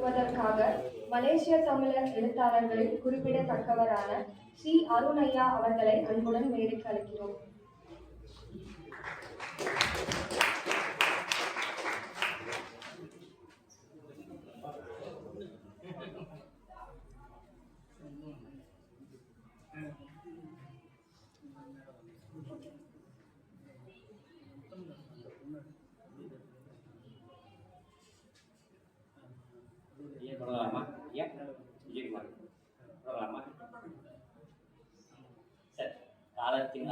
வழங்குவதற்காக மலேசிய தமிழர் எழுத்தாளர்களில் குறிப்பிடத்தக்கவரான ஸ்ரீ அருணையா அவர்களை அன்புடன் மேடைக்கு அழைக்கிறோம். சொல்லலாமா? ஐயா விஜயகுமார் சொல்லலாமா? சரி. காலத்தின்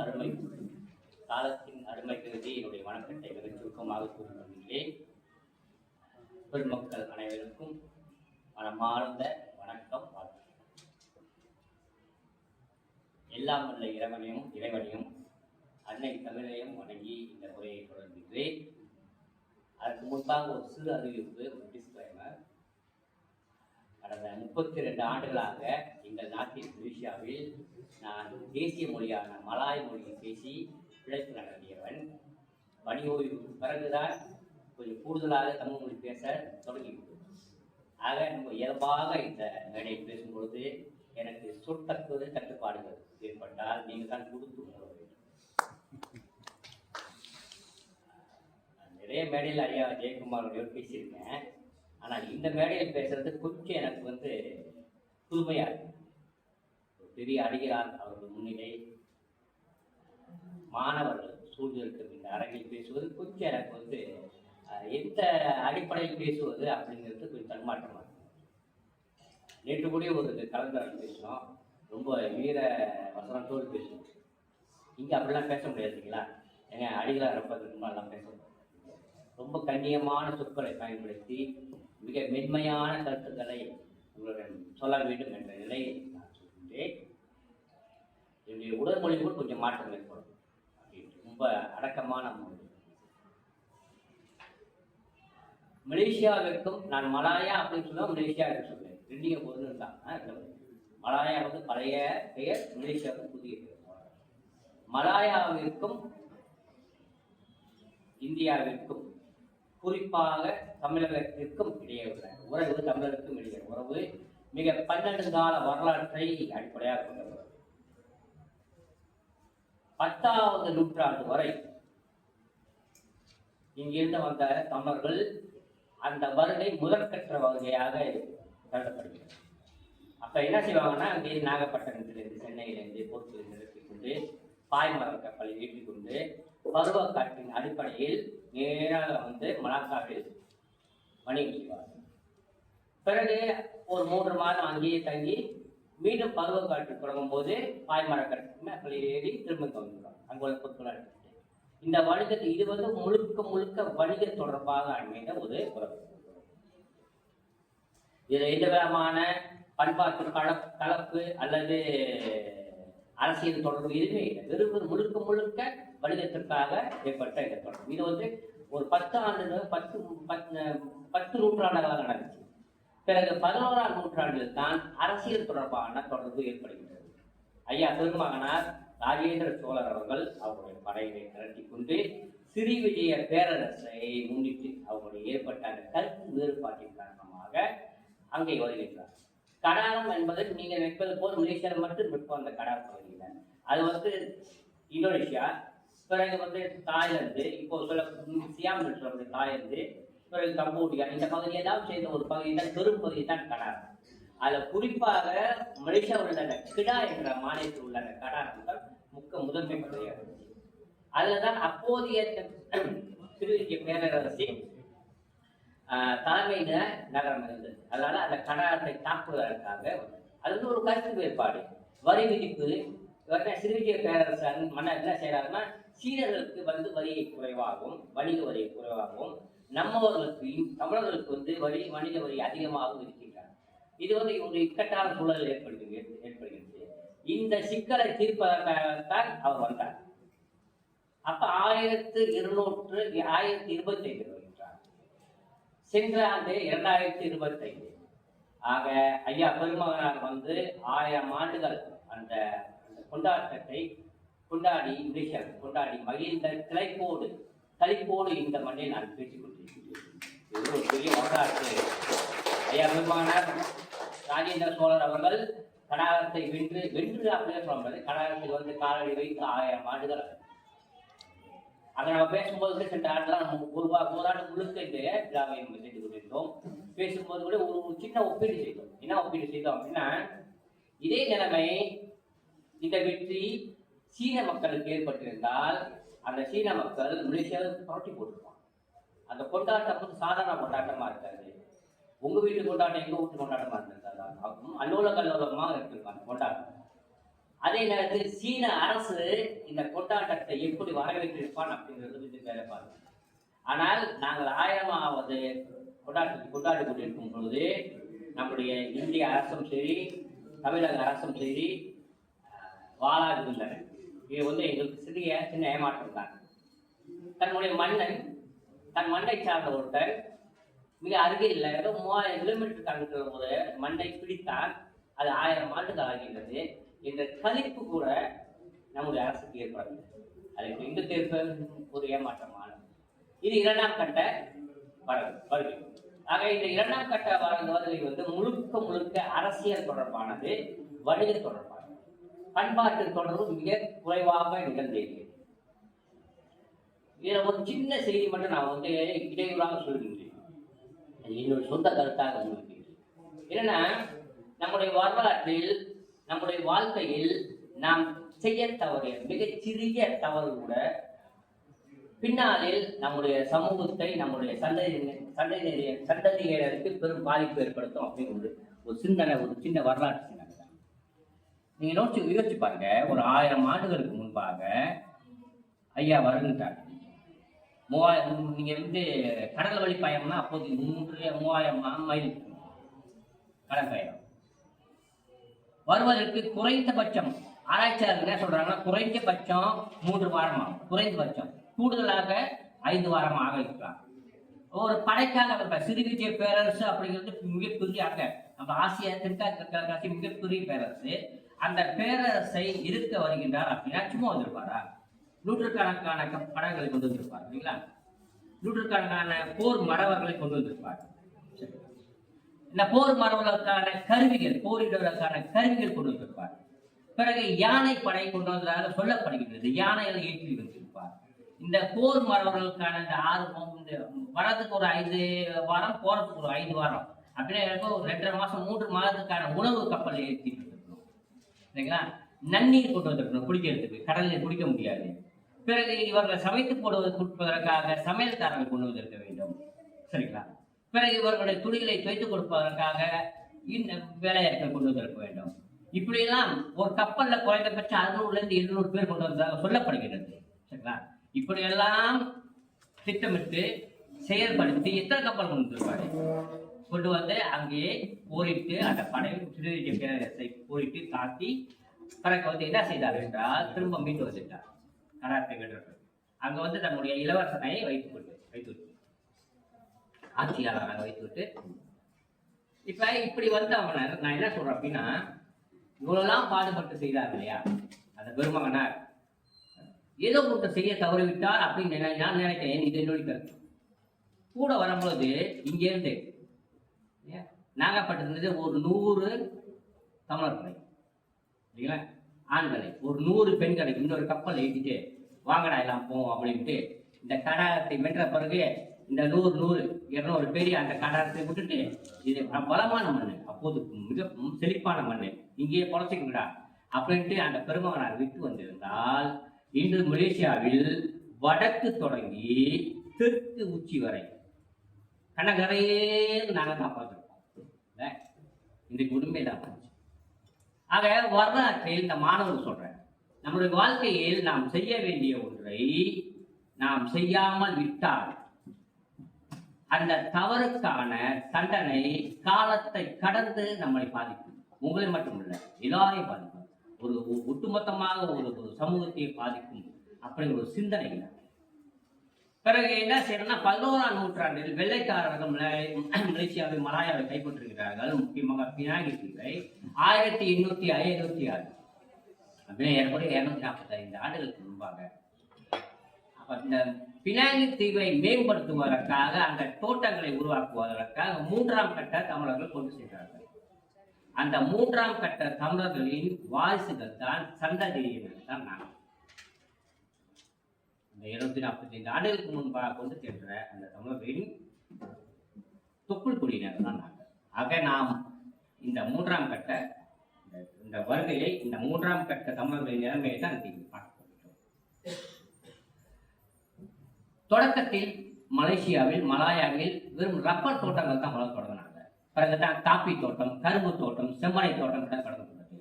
அருமை கருதி என்னுடைய வணக்கத்தை மிக சுருக்கமாக கூறிக்கொள்கிறேன். பெருமக்கள் அனைவருக்கும் மனமார்ந்த வணக்கம். எல்லாம் வல்ல இறைவனையும் அன்னை தமிழையும் வணங்கி இந்த முறையை தொடர்கின்றேன். அதற்கு முன்பாக ஒரு சிறு அறிவிப்பு, ஒரு டிஸ்க்ளைமர். கடந்த 32 ஆண்டுகளாக எங்கள் நாட்டின் மலேசியாவில் நான் தேசிய மொழியான மலாய் மொழியை பேசி பிழைப்பு நடத்தியவன். பணி ஓய்வுக்கு பிறகுதான் கொஞ்சம் கூடுதலாக தமிழ் மொழி பேச தொடங்கிவிட்டது. ஆக நம்ம இயல்பாக இந்த மேடையில் பேசும்பொழுது எனக்கு சொற்கற்று கட்டுப்பாடுகள் ஏற்பட்டால் நீங்கள் தான் கொடுத்து உணர வேண்டும். நிறைய மேடையில் ஐயா ஜெயக்குமாரோட பேசியிருக்கேன். ஆனால் இந்த மேடையில் பேசுறது கொஞ்சம் எனக்கு புதுமையாக இருக்கு. ஒரு பெரிய அடிகிறார் அவர்கள் முன்னிலை, மாணவர்கள் சூழ்ந்திருக்கும் இந்த அரங்கில் பேசுவது கொஞ்சம் எனக்கு எந்த அடிப்படையில் பேசுவது அப்படிங்கிறது கொஞ்சம் தன்மாற்றமாக இருக்கு. நேற்று கூட ஒரு கலந்துரையாடல் பேசணும், ரொம்ப வீர வசனத்தோடு பேசணும். இங்கே அப்படிலாம் பேச முடியாதுங்களா? ஏங்க அடிகளார் எல்லாம் பேச முடியாது. ரொம்ப கண்ணியமான சொற்களை பயன்படுத்தி மிக மென்மையான கருத்துக்களை உங்களுடன் சொல்ல வேண்டும் என்ற நிலையை நான் சொல்கின்றேன். என்னுடைய உடல் மொழி கூட கொஞ்சம் மாற்றம் ஏற்படும். ரொம்ப அடக்கமான மொழி. மலேசியாவிற்கும் நான் மலாயா அப்படின்னு சொல்லுவேன், மலேசியா என்று சொல்லுவேன். ரெண்டிங்க பொருள் தான். மலாயா பழைய பெயர், மலேசியாவுக்கு புதிய பெயர். மலாயாவிற்கும் இந்தியாவிற்கும், குறிப்பாக தமிழகத்திற்கும் இடையே உள்ள உறவு, தமிழருக்கும் இடையே உறவு மிக 12 கால வரலாற்றை அடிப்படையாக கொண்டது. 10ஆவது நூற்றாண்டு வரை இங்கிருந்து வந்த தமிழர்கள் அந்த வருகை முதற்கற்ற வகையாக கருதப்படுகிறது. அப்ப என்ன செய்வாங்கன்னா, அங்கே நாகப்பட்டினத்திலிருந்து, சென்னையிலிருந்து போர்ச்சிலிருந்து நிறுத்திக்கொண்டு பாய்மரம் கப்பலை ஏற்றிக்கொண்டு பருவக்காற்றின் அடிப்படையில் நேராக மலாக்காவில் வணிகம் செய்வார்கள். பிறகு ஒரு 3 மாதம் அங்கேயே தங்கி மீண்டும் பருவக்காற்று தொடங்கும் போது பாய்மர கப்பலை ஏறி திரும்ப வந்துடுவாங்க. அங்குள்ள பொருட்களை எடுத்துட்டு இந்த வணிகத்தை இது முழுக்க வணிக தொடர்பாக அமைந்த ஒரு உறவு. இதில் எந்த விதமான பண்பாட்டு கலப்பு அல்லது அரசியல் தொடர்பு எதுவுமே இல்லை. வெறும் முழுக்க வணிகத்திற்காக ஏற்பட்ட இந்த தொடர்பு. இது ஒரு 10 நூற்றாண்டுகளாக நடந்துச்சு. பிறகு 11ஆம் நூற்றாண்டில் தான் அரசியல் தொடர்பான தொடர்பு ஏற்படுகின்றது. ஐயா திருமகனார் ராஜேந்திர சோழர் அவர்கள் அவருடைய படையை திரட்டி கொண்டு சிறி விஜய பேரரசை முன்னிட்டு அவருடைய ஏற்பட்ட அந்த கருத்து வேறுபாட்டின் காரணமாக அங்கே வருகின்றார். கடாரம் என்பது நீங்க நினைப்பது போல் மலேசியாவில் மட்டும் இருக்கும். அந்த கடார் பகுதியில் அது இந்தோனேஷியா, பிறகு தாய்லாந்து, இப்போ சொல்ல சியாம் என்று தாய்லாந்து, பிறகு கம்போடியா, இந்த பகுதியை தான் சேர்ந்த ஒரு பகுதி தான், பெரும் பகுதி தான் கடாரம். அதில் குறிப்பாக மலேசியாவில் உள்ள அந்த கிடா என்ற மாநிலத்தில் உள்ள அந்த கடாரம் தான் முதன்மை பகுதியாக. அதில் தான் அப்போதைய திருவிக்கிய பேரரசி தலைமை நகரம் இருந்தது. அதனால அந்த கடாரத்தை தாக்குவதற்காக அது ஒரு கருத்து வேறுபாடு, வரி விதிப்பு. சிறுவிஜய பேரரசன் மன்னர் என்ன செய்யறாருன்னா, சீனர்களுக்கு வரியை குறைவாகவும் வணிக வரியை குறைவாகவும், நம்மவர்களுக்கு தமிழர்களுக்கு வணிக வரி அதிகமாகவும் இருக்கின்றார். இது ஒரு இக்கட்டான சூழல் ஏற்படுகிறது. இந்த சிக்கலை தீர்ப்பதற்காகத்தான் அவர் வந்தார். அப்ப 1225 வருகின்றார். சென்ற ஆண்டு 2025. ஆக ஐயா பெருமகனார் 1000 ஆண்டுகள் அந்த கொண்டாட்டத்தை கொண்டாடி மகிழ்ந்த களிப்போடு இந்த மண்ணில் நான் பேசிக் கொண்டிருக்கிறேன். இது ஒரு பெரிய வரலாற்று ஐயா பெருமானார் ராஜேந்திர சோழர் அவர்கள் கடாரத்தை வென்று அப்படியே சொல்றது. கடாரத்தில் வந்து காலடி வைத்து 1000 ஆண்டுகள். அதை நம்ம பேசும்போது சென்ற ஆண்டுலாம் நம்ம ஒரு ஆண்டு முழுக்க இந்த விழாவை நம்ம செஞ்சு கொண்டிருந்தோம். பேசும்போது கூட ஒரு சின்ன ஒப்பீடு செய்தோம். என்ன ஒப்பீடு செய்தோம் அப்படின்னா, இதே நிலைமை இந்த வெற்றி சீன மக்களுக்கு ஏற்பட்டிருந்தால் அந்த சீன மக்கள் மலேசியாவுக்கு புரட்டி போட்டுருவாங்க. அந்த கொண்டாட்டம் வந்து சாதாரண கொண்டாட்டமா இருக்காது. உங்க வீட்டு கொண்டாட்டம் எங்க வீட்டு கொண்டாட்டமா இருந்திருக்காது. அல்லோல கல்லோலமாக இருந்திருக்காங்க கொண்டாட்டம். அதே நேரத்தில் சீன அரசு இந்த கொண்டாட்டத்தை எப்படி வரவேற்றிருப்பான் அப்படிங்கிறது வந்து வேலை பாருங்க. ஆனால் நாங்கள் 1000வது கொண்டாட்டத்தை கொண்டாடி கொண்டிருக்கும் பொழுது நம்முடைய இந்திய அரசும் சரி, தமிழக அரசும் சரி வாழாதிருந்தன. இது வந்து எங்களுக்கு சின்ன ஏமாற்றம் தான். தன்னுடைய மன்னன் தன் மண்ணை சார்ந்த ஒருத்தர் மிக அருகில் ஏதோ 3000 கிலோமீட்டர் தாண்டிக்கிற போது மண்ணை பிடித்தால் அது 1000 ஆண்டுகள் ஆகின்றது என்ற கணிப்பு கூட நம்முடைய அரசுக்கு ஏற்படுது. அதுக்கு இந்த தேர்தல் ஒரு ஏமாற்றமானது. இது 2ஆம் கட்ட வருகை. ஆக இந்த 2ஆம் கட்ட வருகை வந்து முழுக்க அரசியல் தொடர்பானது, வணிக தொடர்பானது, பண்பாட்டு தொடர்பு மிக குறைவாக நிகழ்ந்தது. இதுல ஒரு சின்ன செய்தி மட்டும் நான் வந்து இடையூறாக சொல்கின்றேன். என்னுடைய சொந்த கருத்தாக சொல்கிறேன். என்னன்னா, நம்முடைய வரலாற்றில் நம்முடைய வாழ்க்கையில் நாம் செய்ய தவறிய மிகச்சிறிய தவறு கூட பின்னாளில் நம்முடைய சமூகத்தை, நம்முடைய சந்ததியினருக்கு பெரும் பாதிப்பு ஏற்படுத்தும் அப்படிங்கிறது ஒரு சிந்தனை, ஒரு சின்ன வரலாற்று சிந்தனை. நீங்க யோசிச்சு பாருங்க. ஒரு 1000 ஆண்டுகளுக்கு முன்பாக ஐயா வருகின்றார். 3000 நீங்க வந்து கடல் வழி பயணம்னா அப்போது 3000 மைல் கடல் பயணம். வருவதற்கு குறைந்தபட்சம் ஆராய்ச்சியாளர்கள் என்ன சொல்றாங்கன்னா, குறைந்தபட்சம் 3 வாரம் ஆகும். குறைந்தபட்சம், கூடுதலாக 5 வாரம் ஆக இருக்கலாம். ஒரு படைக்காக சிறு விஜய பேரரசு அப்படிங்கிறது மிகப்பெரிய நம்ம ஆசியா தெற்காசி மிகப்பெரிய பேரரசு. அந்த பேரரசை இருக்க வருகின்றார் அப்படின்னா சும்மா வந்திருப்பாரா? நூற்றுக்கணக்கான படங்களை கொண்டு வந்திருப்பார் இல்லைங்களா? நூற்றுக்கணக்கான போர் மரவர்களை கொண்டு வந்திருப்பார். இந்த போர் மரவர்களுக்கான கருவிகள், போரிடுவதற்கான கருவிகள் கொண்டு வந்திருப்பார். பிறகு யானை படை கொண்டு வந்ததாக சொல்லப்படுகின்றது. யானைகளை ஏற்றி வந்திருப்பார். இந்த போர் மரவர்களுக்கான இந்த 6 வரதுக்கு ஒரு 5 வாரம், போறதுக்கு ஒரு 5 வாரம் அப்படின்னா ஒரு 2.5 மாசம் 3 மாதத்துக்கான உணவு கப்பல் ஏற்றி வந்திருக்கணும் இல்லைங்களா? நன்னீர் கொண்டு வந்திருக்கணும் குடிக்கிறதுக்கு. கடலில் குடிக்க முடியாது. பிறகு இவர்களை சமைத்து கொடுப்பதற்காக சமையல்காரர்கள் கொண்டு வந்திருக்க வேண்டும் சரிங்களா? பிறகு இவர்களுடைய துணிகளை துவைத்துக் கொடுப்பதற்காக வேலையாட்கள் கொண்டு வந்திருக்க வேண்டும். இப்படியெல்லாம் ஒரு கப்பல்ல குறைந்தபட்சம் 600-700 பேர் கொண்டு வந்ததாக சொல்லப்படுகிறது சரிங்களா? இப்படியெல்லாம் திட்டமிட்டு செயல்படுத்தி எத்தனை கப்பல் கொண்டு வந்திருப்பாரு? கொண்டு வந்து அங்கே போரிட்டு அந்த படை சிறுவிஜய பேரரசை போரிட்டு தாக்கி பிறகு வந்து என்ன செய்தார் என்றால் திரும்ப மீண்டு வந்துட்டார் கடாரத்தை வென்றார். அங்க வந்து தன்னுடைய இளவரசனை வைத்துவிட்டு ஆட்சியாளராக வைத்துவிட்டு இப்ப இப்படி வந்து அவனை நான் என்ன சொல்றேன் அப்படின்னா, இவ்வளவுலாம் பாடுபட்டு செய்தார் இல்லையா அந்த பெருமகனார், ஏதோ ஒன்று செய்ய தவறிவிட்டார் அப்படின்னு நான் நினைக்கிறேன். இது என்னுடைய கருத்து. கூட வரும்போது இங்கேருந்து நாகப்பட்டினது ஒரு 100 தமிழர் படை இல்லைங்களா, ஆண்களை ஒரு 100 பெண்களை இன்னொரு கப்பல் ஏற்றிட்டு வாங்கடா எல்லாம் போவோம் அப்படின்ட்டு இந்த கடாரத்தை வென்ற பிறகு இந்த 100-200 பேர் அந்த கடாரத்தை விட்டுட்டு, இது பலமான மண், அப்போது மிக செழிப்பான மண், இங்கேயே பொழைச்சிக்கிடா அப்படின்ட்டு அந்த பெருமகனார் விட்டு வந்திருந்தால் இன்று மலேசியாவில் வடக்கு தொடங்கி தெற்கு உச்சி வரை கனகரையே நாங்கள் காப்பாற்றிருக்கோம். இன்றைக்கு உண்மைதான். ஆக வரலாற்றில் இந்த மாணவர் சொல்றேன், நம்முடைய வாழ்க்கையில் நாம் செய்ய வேண்டிய ஒன்றை நாம் செய்யாமல் விட்டால் அந்த தவறுக்கான தண்டனை காலத்தை கடந்து நம்மளை பாதிக்கும். உங்களை மட்டுமல்ல, எல்லாரையும் பாதிக்கும். ஒரு ஒட்டுமொத்தமாக ஒரு சமூகத்தை பாதிக்கும். அப்படி ஒரு சிந்தனை இல்லை. பிறகு என்ன செய்யணும்னா, 11ஆம் நூற்றாண்டில் வெள்ளைக்காரர்கள் மலேசியாவை மலாயாவை கைப்பற்றுகிறார்கள். முக்கியமாக பினாங்கி தீவை 1856 அப்படின்னா ஏற்படும் 245 ஆண்டுகளுக்கு முன்பாக. அப்ப அப்ப இந்த பினாங்கு தீவை மேம்படுத்துவதற்காக அங்க தோட்டங்களை உருவாக்குவதற்காக 3ஆம் கட்ட தமிழர்கள் கொண்டு சென்றார்கள். அந்த 3ஆம் கட்ட தமிழர்களின் வாரிசுகள் தான் சந்ததியினர் தான் நாங்கள். இந்த 245 ஆண்டுகளுக்கு முன்பாக கொண்டு சென்ற அந்த தமிழர்களின் தொப்புள் குடியினர் தான் நாங்கள். ஆக நாம் இந்த 3ஆம் கட்ட இந்த வருகையை இந்த 3ஆம் கட்ட தமிழர்களின் நிலைமையை தான் பார்க்கிறோம். தொடக்கத்தில் மலேசியாவில் மலாயாவில் வெறும் ரப்பர் தோட்டங்கள் தான் வளர்க்க தொடங்கினாங்க. பிறகுதான் காப்பி தோட்டம், கரும்பு தோட்டம், செம்மனை தோட்டம் கடந்தது.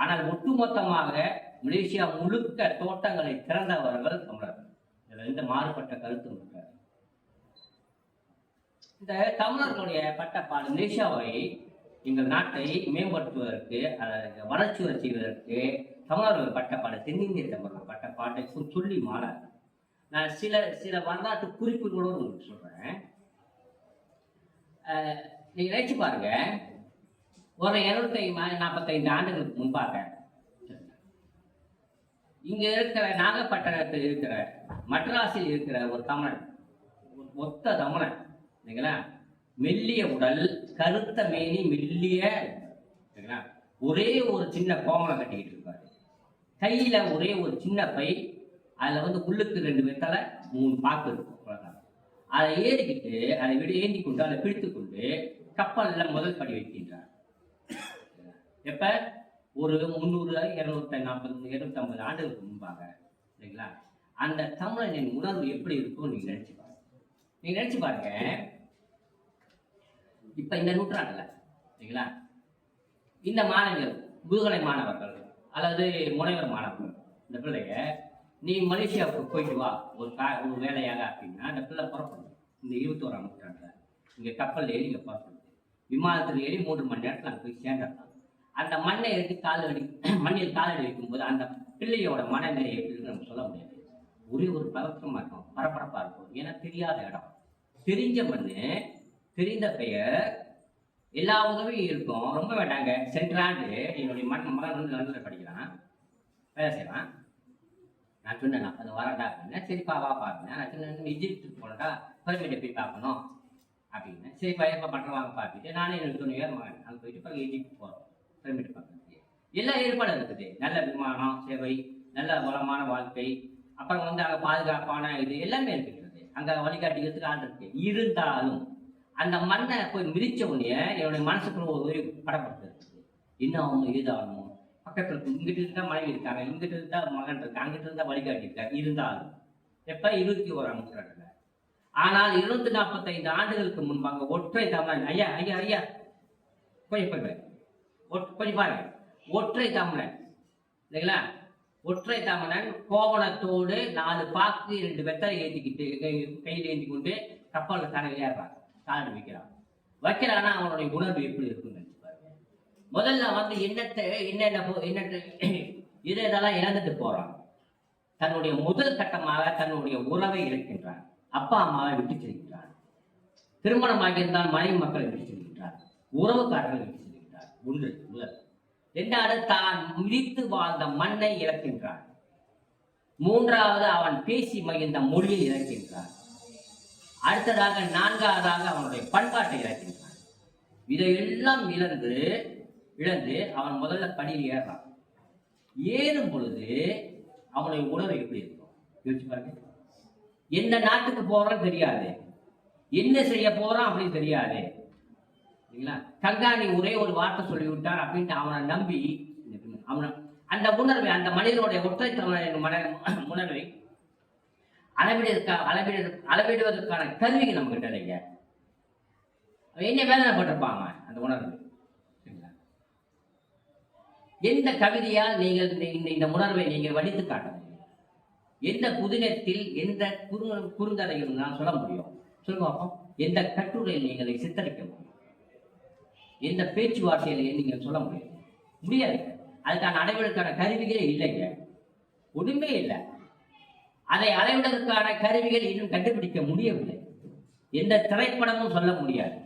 ஆனால் ஒட்டுமொத்தமாக மலேசியா முழுக்க தோட்டங்களை திறந்தவர்கள் தமிழர்கள். இதுல எந்த மாறுபட்ட கருத்தும் இருக்காது. இந்த தமிழர்களுடைய பட்டப்பாடு மலேசியாவை எங்கள் நாட்டை மேம்படுத்துவதற்கு அதை வளர்ச்சி வர செய்வதற்கு தமிழர்கள் பட்டப்பாடு தென்னிந்திய தமிழர்கள் பட்டப்பாட்டை சொல்லி மாறாது. நான் சில வரலாற்று குறிப்புகளோடு உங்களுக்கு சொல்றேன். நீங்க நினைச்சு பாருங்க, ஒரு 245 ஆண்டுகளுக்கு முன்பாக இங்க இருக்கிற நாகப்பட்டினத்தில் இருக்கிற மட்ராஸில் இருக்கிற ஒரு தமிழன், ஒத்த தமிழன் இல்லைங்களா, மெல்லிய உடல், கருத்த மேனி, மெல்லிய ஒரே ஒரு சின்ன கோமலம் கட்டிக்கிட்டு இருப்பாரு. கையில ஒரே ஒரு சின்ன பை, அதுல உள்ளுக்கு 2 வெத்தலை 3 பாக்கு இருக்கும். அதை ஏறிக்கிட்டு அதை ஏந்தி கொண்டு அதை பிடித்து கொண்டு கப்பல்ல முதல் படி வைக்கின்றார். எப்ப ஒரு 300, 240, 250 ஆண்டுகளுக்கு முன்பாக இல்லைங்களா. அந்த தமிழனின் உணர்வு எப்படி இருக்கும் நீங்க நினைச்சு பாருங்க. நீங்க நினைச்சு பாருங்க, இப்ப இந்த நூற்றாண்டுல இல்லைங்களா, இந்த மாணவர்கள் முதுகலை மாணவர்கள் அல்லது முனைவர் மாணவர்கள், இந்த பிள்ளைய நீ மலேசியாவுக்கு போயிட்டு வா ஒரு வேலையாக அப்படின்னா அந்த பிள்ளை புறப்படும். இந்த 21ஆம் நூற்றாண்டுல இங்க கப்பல் ஏறி இங்க புறப்படுது. விமானத்தில் ஏறி 3 மணி நேரத்தில் அங்கே போய் சேர்ந்துடலாம். அந்த மண்ணை எடுத்து மண்ணில் காலடி வைக்கும்போது அந்த பிள்ளையோட மனநிலை எப்படின்னு நம்ம சொல்ல முடியாது. ஒரே ஒரு பதற்றமா இருக்கும், பரபரப்பா இருக்கும். ஏன்னா தெரியாத இடம், தெரிஞ்ச மண்ணு, தெரிந்த பெயர், எல்லா உதவியும் இருக்கும். ரொம்ப வேண்டாங்க. சென்ற ஆண்டு என்னுடைய மகன் லண்டன்ல படிக்கிறான், வேலை செய்யறான். நான் சொன்னேன், நான் அது வரடா அப்படின்னா, சரிப்பா வா பாருங்க. நான் சொன்னேன், இஜிப்துக்கு போனடா, பர்மிட்டை போய் பார்க்கணும் அப்படின்னு. சரி பயப்பா பண்ணுறவாங்க பார்த்துட்டு நானே எனக்கு துணையார் மகன் அங்கே போயிட்டு பிறகு இஜிப்து போகிறோம் பர்மிட்டை பார்க்கறதுக்கு. எல்லா ஏற்பாடும் இருக்குது. நல்ல விமானம் சேவை, நல்ல வளமான வாழ்க்கை, அப்புறம் அங்கே பாதுகாப்பான இது எல்லாமே இருக்கிறது. அங்கே வழிகாட்டிக்கிறதுக்கு ஆள் இருக்கு. இருந்தாலும் அந்த மண்ணை போய் மிதிச்ச உடனே என்னுடைய மனசுக்குள்ள ஒரு படப்படுத்து. என்ன ஆகணும், இதுதாகணும். பக்கத்தில் இங்கிட்டு இருந்தா மனைவி இருக்காங்க, இங்கிட்டு இருந்தா மகன் இருக்காங்க, அங்கிட்டு இருந்தா வழிகாட்டி இருக்காங்க. இருந்தாலும் எப்ப 21ஆம் நூற்றாண்டுல. ஆனால் 245 ஆண்டுகளுக்கு முன்பாக ஒற்றை தமிழன், ஐயா ஐயா ஐயா கொஞ்சம் பாருங்க, ஒற்றை தமிழன் இல்லைங்களா, ஒற்றை தமிழன் கோவணத்தோடு 4 பாக்கு 2 வெத்தலை ஏந்திக்கிட்டு கையில் ஏந்தி கொண்டு கப்பலில் தனக்கு ஏறுறாங்க, காலடி வைக்கிறான்னா அவனுடைய உணர்வு எப்படி இருக்குன்னு நினைச்சு பாருங்க. முதல்ல என்னென்ன இதெல்லாம் இழந்துட்டு போறான். தன்னுடைய முதல் கட்டமாக தன்னுடைய உறவை இழக்கின்றான். அப்பா அம்மாவை விட்டு செல்கின்றான். திருமணமாக இருந்தால் மனைவி மக்களை விட்டு செல்கின்றார். உறவுக்காரர்களை விட்டு செல்கின்றார். ஒன்று முதல். 2வது தான் மிதித்து வாழ்ந்த மண்ணை இழக்கின்றான். 3வது அவன் பேசி மகிழ்ந்த மொழியை இழக்கின்றான். அடுத்ததாக 4வதாக அவனுடைய பண்பாட்டை இழக்கின்றான். இதையெல்லாம் இழந்து அவன் முதல்ல படியில் ஏறான். ஏறும் பொழுது அவனுடைய உணர்வு எப்படி இருக்கும் யோசிச்சு பாருங்க. எந்த நாட்டுக்கு போறான்னு தெரியாது, என்ன செய்ய போறான் அப்படின்னு தெரியாது இல்லைங்களா. கங்காணி ஒரே ஒரு வார்த்தை சொல்லிவிட்டான் அப்படின்ட்டு அவனை நம்பி அவனை அந்த உணர்வை, அந்த மனிதனுடைய ஒற்றை உணர்வை அளவிடுவதற்கான கருவிகள் நம்ம கிட்ட இல்லைங்க. என்ன வேதனைப்பட்டிருப்பாங்க அந்த உணர்வு. எந்த கவிதையால் நீங்கள் இந்த உணர்வை நீங்கள் வடித்து காட்ட முடியும்? எந்த புதினத்தில் எந்த குறுந்தலையும் நான் சொல்ல முடியும்? சொல்லுங்க பார்ப்போம். எந்த கட்டுரையில் நீங்கள் சித்தரிக்க முடியும்? எந்த பேச்சுவார்த்தையில நீங்கள் சொல்ல முடியும்? முடியாது. அதுக்கான அளவிற்கான கருவிகளே இல்லைங்க, ஒண்ணுமே இல்லை. அதை அளவிடுவதற்கான கருவிகள் இன்னும் கண்டுபிடிக்க முடியவில்லை. எந்த திரைப்படமும் சொல்ல முடியாது.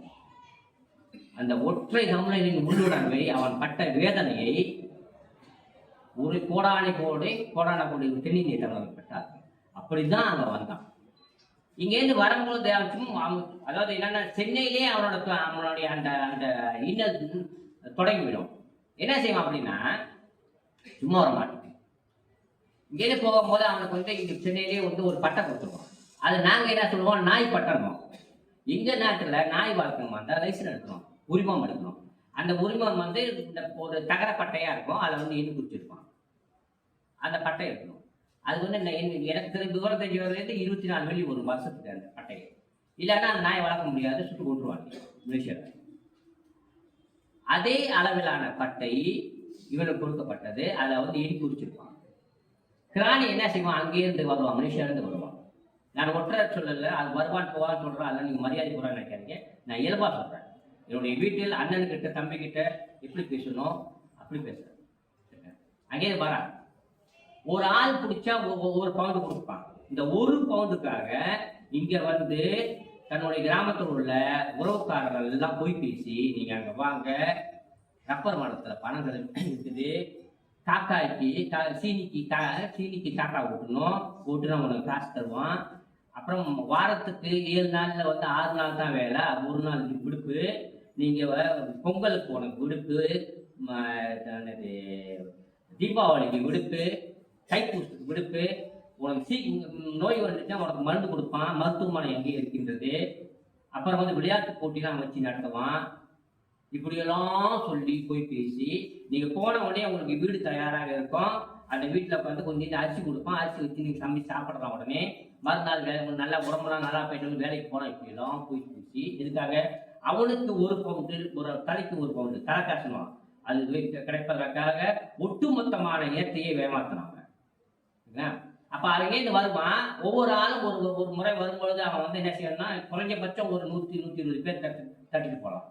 அந்த ஒற்றை தமிழனின் உள்ளுணர்வை, அவன் பட்ட வேதனையை ஒரு கோடான கோடி தென்னிந்திய தமிழர்கள் பெற்றார்கள். அப்படிதான் அங்க வந்தான். இங்கேருந்து வரும்போது அதாவது என்னன்னா சென்னையிலே அவனுடைய அந்த அந்த இன்னல் தொடங்கிவிடும். என்ன செய்வான் அப்படின்னா சும்மா வர மாட்டான். இங்கேருந்து போகும்போது அவனுக்கு வந்து இங்க சென்னையிலேயே வந்து ஒரு பட்டை கொடுத்துருவோம். அது நாங்க என்ன சொல்லுவோம், நாய் பட்டணும். எங்க நாட்டுல நாய் வளர்க்கணுமா அந்த லைசன்ஸ் எடுக்கணும், உரிமம் எடுக்கணும். அந்த உரிமம் வந்து இந்த ஒரு தகர பட்டையா இருக்கும், அதை வந்து எண்ணி குறிச்சிருப்பான். அந்த பட்டை எடுக்கணும். அது வந்து எனக்கு விவரம் தெரிஞ்சவர்லேருந்து 24 வெள்ளி ஒரு வருஷத்துக்கு அந்த பட்டையை. இல்லைன்னா அந்த நாயை வளர்க்க முடியாது, சுட்டு கொண்டுருவாங்க மலேசியாவில். அதே அளவிலான பட்டை இவனுக்கு கொடுக்கப்பட்டது, அதை வந்து எண்ணி குறிச்சிருப்பான். கிராணி என்ன செய்வான், அங்கேருந்து வருவான், மலேசியாவிலேருந்து வருவான். நான் ஒற்றை சொல்லல, அது வருவான் போவான்னு சொல்றேன், அதெல்லாம் நீங்க மரியாதை போறான்னு நினைக்காதீங்க. நான் இயல்பா சொல்றேன். என்னுடைய வீட்டில் அண்ணன்கிட்ட தம்பி கிட்ட எப்படி பேசணும் அப்படி பேசுறேன். அங்கேயே வரான். ஒரு ஆள் பிடிச்சா ஒவ்வொரு பவுண்டு கொடுப்பான். இந்த ஒரு பவுண்டுக்காக இங்க வந்து தன்னுடைய கிராமத்தில் உள்ள உறவுக்காரர்கள் எல்லாம் போய் பேசி, நீங்க அங்க வாங்க, ரப்பர் மரத்துல பணங்கள் இருக்குது, காக்காய்க்கு சீனிக்கு காக்கா ஓட்டணும், ஓட்டுனா உனக்கு காசு தருவான். அப்புறம் வாரத்துக்கு 7 நாள்ல வந்து 6 நாள் தான் வேலை, ஒரு நாள் விடுப்பு. நீங்க பொங்கலுக்கு உனக்கு விடுப்பு, தீபாவளிக்கு விடுப்பு, தைப்பூசத்துக்கு விடுப்பு. உனக்கு நோய் வந்துச்சுன்னா உனக்கு மருந்து கொடுப்பான், மருத்துவமனை எங்கே இருக்கின்றது. அப்புறம் வந்து விளையாட்டு போட்டிலாம் வச்சு நடத்துவான். இப்படியெல்லாம் சொல்லி போய் பேசி நீங்க போன உடனே உங்களுக்கு வீடு தயாராக இருக்கும். அந்த வீட்டில் வந்து கொஞ்சம் அரிசி கொடுப்பான், அரிசி வச்சு நீங்க சமைச்சு சாப்பிடலாம். உடனே மறுநாள் நல்லா உடம்புலாம் நல்லா போயிட்டு வேலைக்கு போனா இப்படியெல்லாம் போய் பேசி எதுக்காக அவனுக்கு ஒரு பவுண்டு, ஒரு தலைக்கு ஒரு பவுண்டு தலைக்காசணும் அது கிடைப்பதற்காக ஒட்டுமொத்தமான இயற்கையை ஏமாத்தினாங்க. அப்ப அங்கேருந்து வருவான். ஒவ்வொரு ஆளும் ஒரு முறை வரும்பொழுது அவன் வந்து என்ன செய்யணும்னா குறைஞ்சபட்சம் ஒரு 100-120 பேர் தட்டிட்டு போகலாம்.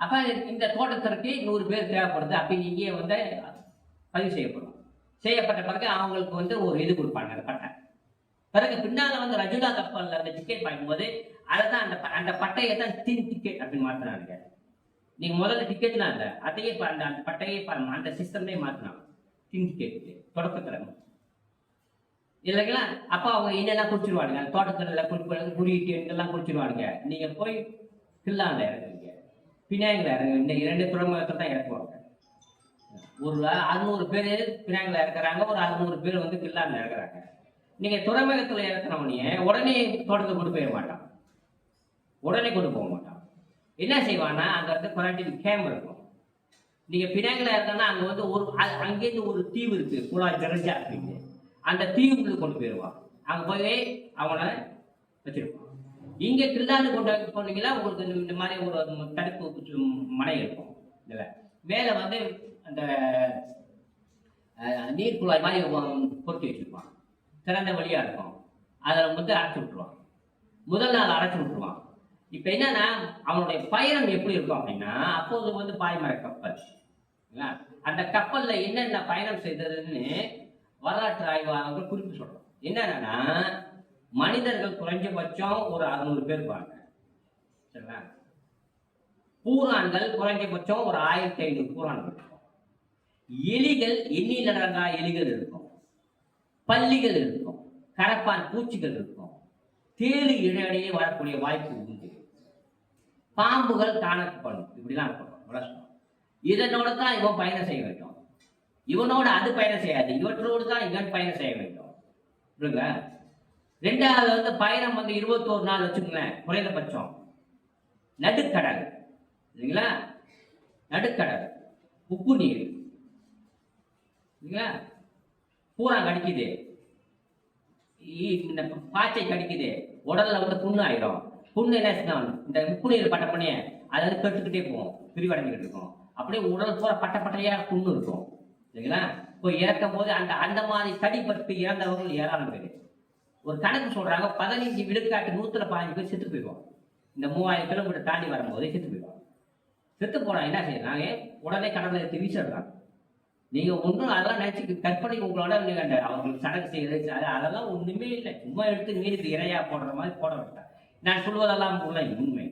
அப்ப இந்த தோட்டத்திற்கு 100 பேர் தேவைப்படுது. அப்ப இங்கே வந்து பதிவு செய்யப்பட்ட பிறகு அவங்களுக்கு வந்து ஒரு இது கொடுப்பாங்க, அந்த பட்டை. பிறகு பின்னால வந்து ரஜுலா கப்பல்ல அந்த டிக்கெட் பார்க்கும்போது அதைதான் அந்த பட்டையை தான் டின் டிக்கெட் அப்படின்னு மாத்தினாங்க. நீங்க முதல்ல டிக்கெட்லாம் இல்லை, அதையே அந்த பட்டையே அந்த சிஸ்டம்லேயே மாத்தினாங்க டின் டிக்கெட் தொடக்கத்துல இல்லைங்களா. அப்ப அவங்க என்னெல்லாம் குடிச்சிருவானுங்க, தோட்டத்துல குறியிட்டு எங்கெல்லாம் குடிச்சிருவானுங்க. நீங்க போய் கில்லாண்ட இறங்குவீங்க, பினாங்கில் இறங்குவீங்க. இந்த 2 துறைமுகத்தை தான் இறக்குவாங்க. ஒரு 600 பேர் பினாங்கில் இறக்குறாங்க, ஒரு 600 பேர் வந்து கில்லாண்ட இறக்குறாங்க. நீங்க துறைமுகத்துல இறக்குனவனே உடனே தோட்டத்தை கொண்டு போயிட மாட்டான், உடனே கொண்டு போக மாட்டான். என்ன செய்வான்னா அங்க இருந்து குவாரண்டைன் கேம்ப் இருக்கும். நீங்க பினாங்கில் இறக்கனா அங்க வந்து அங்கேருந்து ஒரு தீவு இருக்கு, குழா ஜெரஜா அப்படின்னு, அந்த தீவுக்குள்ள கொண்டு போயிடுவான். அங்க போய் அவனை வச்சிருப்பான். இங்க கில்லாண்டு கொண்டு போனீங்கன்னா உங்களுக்கு இந்த மாதிரி ஒரு தடுப்பு மனை இருக்கும். இல்ல மேல வந்து அந்த நீர் குழாய் மாதிரி பொருத்தி வச்சிருப்பான், திறந்த வழியா இருக்கும். அதில் வந்து அடைச்சி விட்டுருவான், முதல் நாள் அடைச்சி விட்டுருவான். இப்ப என்னன்னா அவனுடைய பயணம் எப்படி இருக்கும் அப்படின்னா, அப்போது வந்து பாய்மர கப்பல், அந்த கப்பல்ல என்னென்ன பயணம் செய்ததுன்னு வரலாற்று ஆய்வாளர்கள் குறிப்பு சொல்றோம். என்னன்னா மனிதர்கள் குறைஞ்சபட்சம் ஒரு 600 பேர் இருப்பாங்க, சரிங்களா. பூரான்கள் குறைஞ்சபட்சம் ஒரு 1500 பூரான்கள் இருக்கும். எலிகள் எண்ணில் அடங்கா எலிகள் இருக்கும், பல்லிகள் இருக்கும், கரப்பான் பூச்சிகள் இருக்கும், தேளு இடையிடையே வரக்கூடிய வாய்ப்பு உண்டு, பாம்புகள் காணப்படும். இப்படிலாம் இருக்கும். இதனோட தான் இவன் பயணம் செய்ய வேண்டும், இவனோட அது பயணம் செய்யாது, இவற்றோடு தான் இவன் பயணம் செய்ய வேண்டும். புரியுங்க. 2வது வந்து பயணம் வந்து 21 நாள் வச்சுக்கோங்களேன் குறைந்தபட்சம். நடுக்கடல் இல்லைங்களா, நடுக்கடல், உப்பு நீர் இல்லைங்களா, பூரா கடிக்குது, இந்த பாய்ச்சை கடிக்குது, உடல்ல வந்து புண்ணு ஆயிடும். புண்ணு என்ன செய்யணும், இந்த உப்பு நீர் பட்ட பண்ணி அதை வந்து கட்டுக்கிட்டே போகும், பிரிவடைஞ்சிக்கிட்டு இருக்கும். அப்படியே உடல் பூரா பட்டையா புண்ணு இருக்கும் இல்லைங்களா. போய் இறக்கும் போது அந்த மாதிரி தடிப்பட்டு இறந்தவர்கள் ஏராளம் பேர். ஒரு கணக்கு சொல்றாங்க, 15 விழுக்காட்டு 115 பேர் செத்து போயிடுவோம். இந்த 3000 கிலோமீட்டர் தாண்டி வரும்போதே செத்து போயிடுவாங்க. செத்து போனா என்ன செய்யறாங்க, உடனே கடலை எடுத்து வீசிடுறாங்க. நீங்க ஒன்றும் அதெல்லாம் நினைச்சு கற்பனை உங்களோட அவங்களுக்கு சடங்கு செய்யறது அதெல்லாம் ஒண்ணுமே இல்லை, சும்மா எடுத்து மீனுக்கு இறையா போடுற மாதிரி போட விட்டாங்க. நான் சொல்வதெல்லாம் உள்ள உண்மை.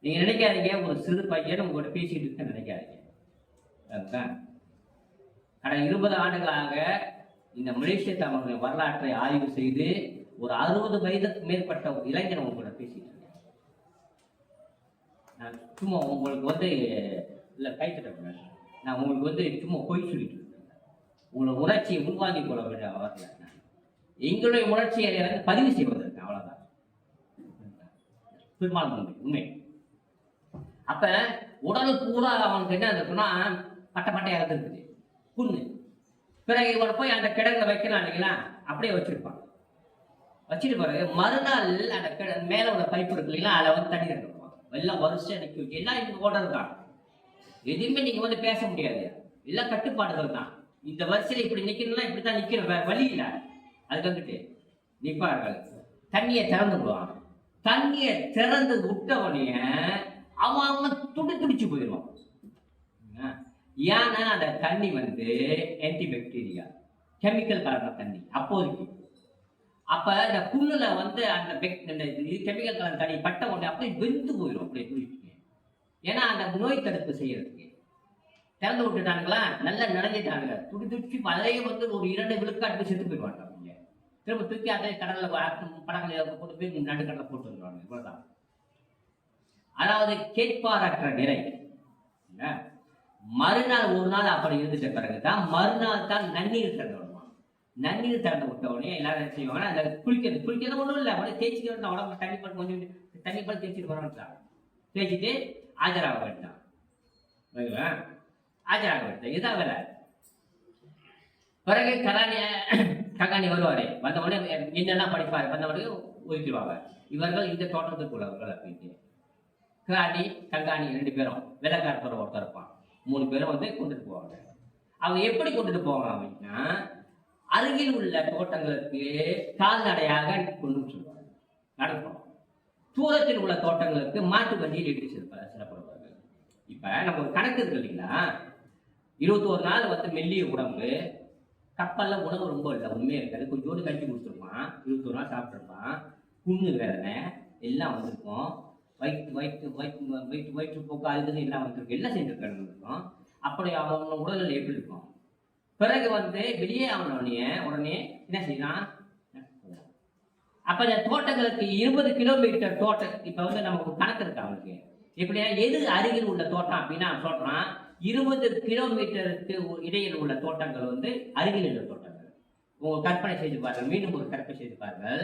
நீங்க நினைக்காதீங்க ஒரு சிறு பையன் உங்கள்கிட்ட பேசிட்டு இருக்க நினைக்காதீங்க. கடந்த 20 ஆண்டுகளாக இந்த மலேசிய தமிழர்களின் வரலாற்றை ஆய்வு செய்து ஒரு 60 வயதுக்கு மேற்பட்ட ஒரு இளைஞர் உங்களோட பேசிட்டு இருக்கேன். நான் சும்மா உங்களுக்கு வந்து இல்லை கைத்தட்ட நான் உங்களுக்கு வந்து சும்மா பொய் சொல்லிட்டு இருக்கேன். உங்களோட உணர்ச்சியை உள்வாங்கி கொள்ள வேண்டிய வரல. எங்களுடைய உணர்ச்சியை எனக்கு பதிவு செய்வதற்கு அவ்வளவுதான் பெரும்பாலும் உண்மை. அப்ப உடல் பூரா அவனுக்கு என்ன இருக்குன்னா பட்டையா இருந்துருக்குது புண்ணு. பிறகு இவனை போய் அந்த கிடங்குல வைக்கலாம் இல்லைங்களா, அப்படியே வச்சிருப்பான். வச்சுட்டு பிறகு மறுநாள் அந்த மேல உள்ள பைப்பு இருக்கு இல்லைங்களா, அதில் வந்து தண்ணி எடுத்துருப்பான். எல்லாம் வருஷம் நிற்க வச்சு எல்லாம் இங்க ஓடுறது தான். எதுவுமே நீங்க வந்து பேச முடியாது, எல்லாம் கட்டுப்பாடுகள் தான். இந்த வரிசையில இப்படி நிக்கணும்னா இப்படித்தான் நிக்கணும், வேற வழி இல்லை. அது வந்துட்டு நிற்பார்கள். தண்ணியை திறந்து விடுவான். தண்ணியை திறந்து விட்ட உடனே அவன் துடிச்சு போயிடுவான். ஏன்னா அந்த தண்ணி வந்து ஆன்டிபாக்டீரியா கெமிக்கல் கலந்த தண்ணி அப்போதைக்கு. அப்ப இந்த புல்லுல வந்து அந்த கெமிக்கல் கலந்த தண்ணி பட்ட உடனே அப்படியே வெந்து போயிடும், அப்படியே குளிச்சுங்க. ஏன்னா அந்த நோய் தடுப்பு செய்யறதுக்கு திறந்து விட்டுட்டானுங்களா, நல்லா நினைஞ்சிட்டானுங்க. துடிச்சு அதையே வந்து ஒரு 2 விழுக்காட்டு செத்து போயிடுவாங்க. திரும்ப தூக்கி அதை கடல்ல படங்களை போட்டு போய் நடுக்கடலை போட்டு வந்துடுவாங்க. இவ்வளவுதான். அதாவது கேட்பாரற்ற நிலை. மறுநாள் ஒரு நாள் அப்படி இருந்துட்ட பிறகுதான் மறுநாள் தான் நன்னீர் திறந்து விடுவான். நன்னீர் திறந்து விட்ட உடனே எல்லாரும் என்ன செய்வாங்கன்னா அந்த குளிக்கிறது ஒன்றும் இல்லை, அப்படியே தேய்ச்சிட்டு வரணும். உடம்பு தண்ணி பட்டு கொஞ்சம் தண்ணி பட்டு தேய்ச்சிட்டு வரணும். தேய்ச்சிட்டு ஆஜராக வேண்டாம், ஆஜராக வேண்டாம். இதுதான் வேலை. பிறகு கங்காணி வருவாரு. வந்த உடனே என்னெல்லாம் படிப்பாரு, வந்த உடனே ஒதுக்கிடுவாங்க. இவர்கள் இந்த தோட்டத்துக்கு உள்ளவர்கள் அப்படின்ட்டு. கிராணி கங்காணி 2 பேரும் வெள்ளக்காரத்தோட ஒருத்தர் இருப்பான். 3 பேரும் வந்து கொண்டுட்டு போவாங்க. அவங்க எப்படி கொண்டுட்டு போவாங்க அப்படின்னா, அருகில் உள்ள தோட்டங்களுக்கு கால்நடையாக கொண்டு சொல்லுவாங்க, நடக்கும். தூரத்தில் உள்ள தோட்டங்களுக்கு மாட்டு வண்டியில் இட்டு செல்லப்படுவார்கள். இப்ப நம்ம ஒரு கணக்கு இருக்கு இல்லைங்களா, 21 நாள் வந்து மெல்லிய உடம்பு, கப்பல்ல உணவு ரொம்ப இல்லை, உண்மையே இருக்காது. கொஞ்சோண்டு கஞ்சி கொடுத்துருப்பான், 21 நாள் சாப்பிட்டுருப்பான். புண்ணு வேதனை எல்லாம் வந்திருக்கும். வயிற்றுப்போக்கு அதுன்னு எல்லாம் வந்துருக்கு, எல்லாம் செஞ்சுருக்காங்க. அப்படி அவனோட உடல்நிலை எப்படி இருக்கும்? பிறகு வந்து வெளியே அவனோடனே உடனே என்ன செய்யலாம்? அப்ப இந்த தோட்டங்களுக்கு 20 கிலோமீட்டர் தோட்டம். இப்ப வந்து நமக்கு கணக்கு இருக்கு அவனுக்கு. இப்படியா எது அருகில் உள்ள தோட்டம் அப்படின்னா சொல்றான், 20 கிலோமீட்டருக்கு இடையில் உள்ள தோட்டங்கள் வந்து அருகில் உள்ள தோட்டங்கள். உங்க கற்பனை செய்து பாருங்கள், மீண்டும் ஒரு கற்பனை செய்து பாருங்கள்.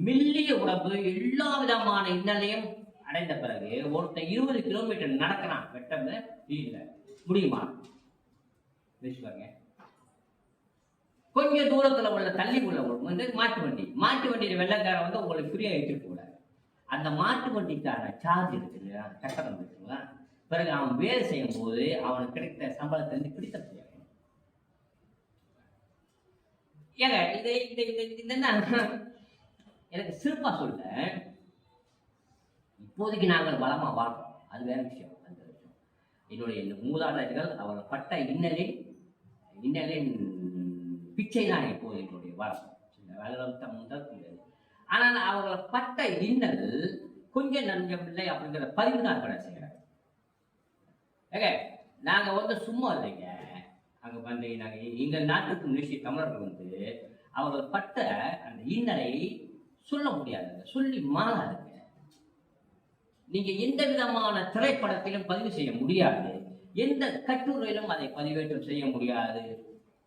மெல்லிய உடம்பு எல்லா விதமான இன்னலையும் அடைந்த பிறகு ஒருத்தன் 20 கிலோமீட்டர் நடக்கிறான். வெட்டம் இல்லை, முடியுமா? பாருங்க. கொஞ்சம் தூரத்துல உள்ள தள்ளி உள்ள வந்து மாட்டு வண்டியில வெள்ளக்காரன் வந்து உங்களுக்கு ஃப்ரீயா எடுத்துட்டு போல. அந்த மாட்டு வண்டிக்கான சார்ஜ் இருக்கு இல்லையா, கட்டணம் இருக்குங்களா. பிறகு அவன் வேலை செய்யும் போது அவனுக்கு கிடைத்த சம்பளத்தை வந்து பிடித்த முடியாது. ஏங்க இது எனக்கு சிறப்பா சொல்ல, இப்போதைக்கு நாங்கள் வளமா வாழ்றோம், அது வேற விஷயம். அந்த விஷயம் என்னுடைய மூதாதையர்கள் அவர்கள் பட்ட இன்னலின் பிச்சை தான் இப்போது என்னுடைய வளம் முதல். ஆனால் அவர்களை பட்ட இன்னல் கொஞ்சம் நஞ்சம் இல்லை அப்படிங்கிற பதிவு தான் கடை செய்யறாங்க. ஏங்க நாங்க வந்து சும்மா இல்லைங்க, அங்க வந்து நாங்க எங்க நாட்டுக்கு முயற்சி தமிழர்கள் வந்து அவர்கள் பட்ட அந்த இன்னலை சொல்ல முடியாதுங்க, சொல்லி மாறாதுங்க. நீங்க எந்த விதமான திரைப்படத்திலும் பதிவு செய்ய முடியாது, எந்த கட்டுரையிலும் அதை பதிவேற்றம் செய்ய முடியாது.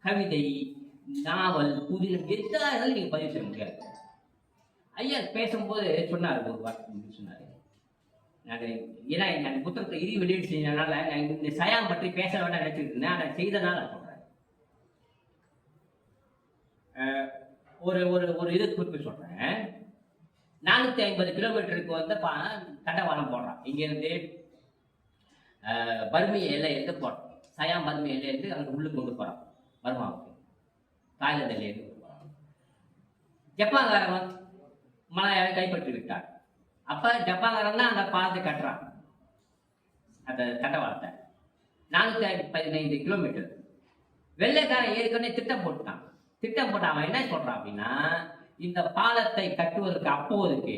கவிதை, நாவல், புதினம் எதாவது நீங்க பதிவு செய்ய முடியாது. ஐயா பேசும்போது சொன்னார், ஒரு வார்த்தை சொன்னாரு. ஏன்னா என் புத்தகத்தை வெளியீடு செஞ்சதுனால இந்த சயாம் பற்றி பேச வேண்டாம் நினைச்சிட்டு இருந்தேன், அதை செய்தனால சொல்றேன். ஒரு இது குறிப்பு சொல்றேன். 450 கிலோமீட்டருக்கு வந்து தண்டவாளம் போடுறான். இங்க இருந்து பர்மிய எல்லையிலிருந்து போடுறான். சயாம் பர்மிய எல்லையிலிருந்து அங்கே உள்ளுக்கு கொண்டு போறான், பர்மாவுக்கு தாய்லாந்து எல்லையிலிருந்து கொண்டு போறான். ஜப்பான்காரன் மலையாளை கைப்பற்றி விட்டார். அப்ப ஜப்பான்காரன் தான் அந்த பாலத்தை கட்டுறான், அந்த தண்டவாளத்தை. 415 கிலோமீட்டர். வெள்ளைக்காரன் ஏற்கனவே திட்டம் போட்டுட்டான். திட்டம் போட்டு அவன் என்ன சொல்றான் அப்படின்னா, இந்த பாலத்தை கட்டுவதற்கு அப்போதைக்கு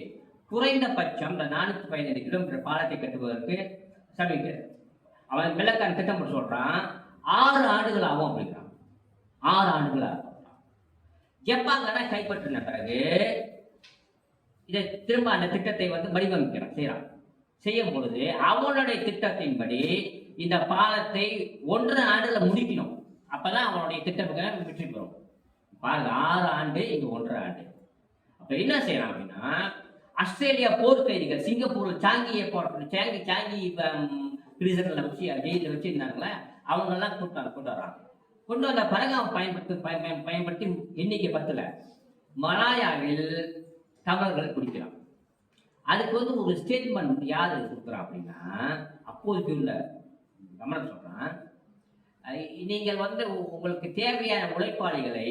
குறைந்தபட்சம் இந்த 415 கிலோமீட்டர் பாலத்தை கட்டுவதற்கு சமைக்கிறது. அவன் வெள்ளக்காரன் திட்டம் போட்டு சொல்றான் 6 ஆண்டுகள் ஆகும் அப்படிங்கிறான். 6 ஆண்டுகள் ஆகும். ஜப்பான் கைப்பற்றின பிறகு இதை திரும்ப அந்த திட்டத்தை வந்து வடிவமைக்கிறான், செய்யும் பொழுது அவனுடைய திட்டத்தின்படி இந்த பாலத்தை 1.5 ஆண்டுல முடிக்கணும். அப்பதான் அவனுடைய திட்டம் வெற்றி பெறும். பாருங்க, 6 ஆண்டு, இங்க 1.5 ஆண்டு. அப்ப என்ன செய்யறான் அப்படின்னா, ஆஸ்திரேலியா போர் கைதிகள் சிங்கப்பூர் சாங்கி பிரிசன்ல வச்சு ஜெயில வச்சிருந்தாங்களே, அவங்க எல்லாம் கொண்டு வர்றாங்க. கொண்டு வந்த பிறகு அவன் பயன்படுத்தி எண்ணிக்கை 10ல மலாயாவில் தமிழர்கள் குடிக்கிறான். அதுக்கு வந்து ஒரு ஸ்டேட்மெண்ட் யாரு கொடுக்குறான் அப்படின்னா, அப்போதைக்கு உள்ள கவனம் சொல்றான், நீங்கள் வந்து உங்களுக்கு தேவையான உழைப்பாளிகளை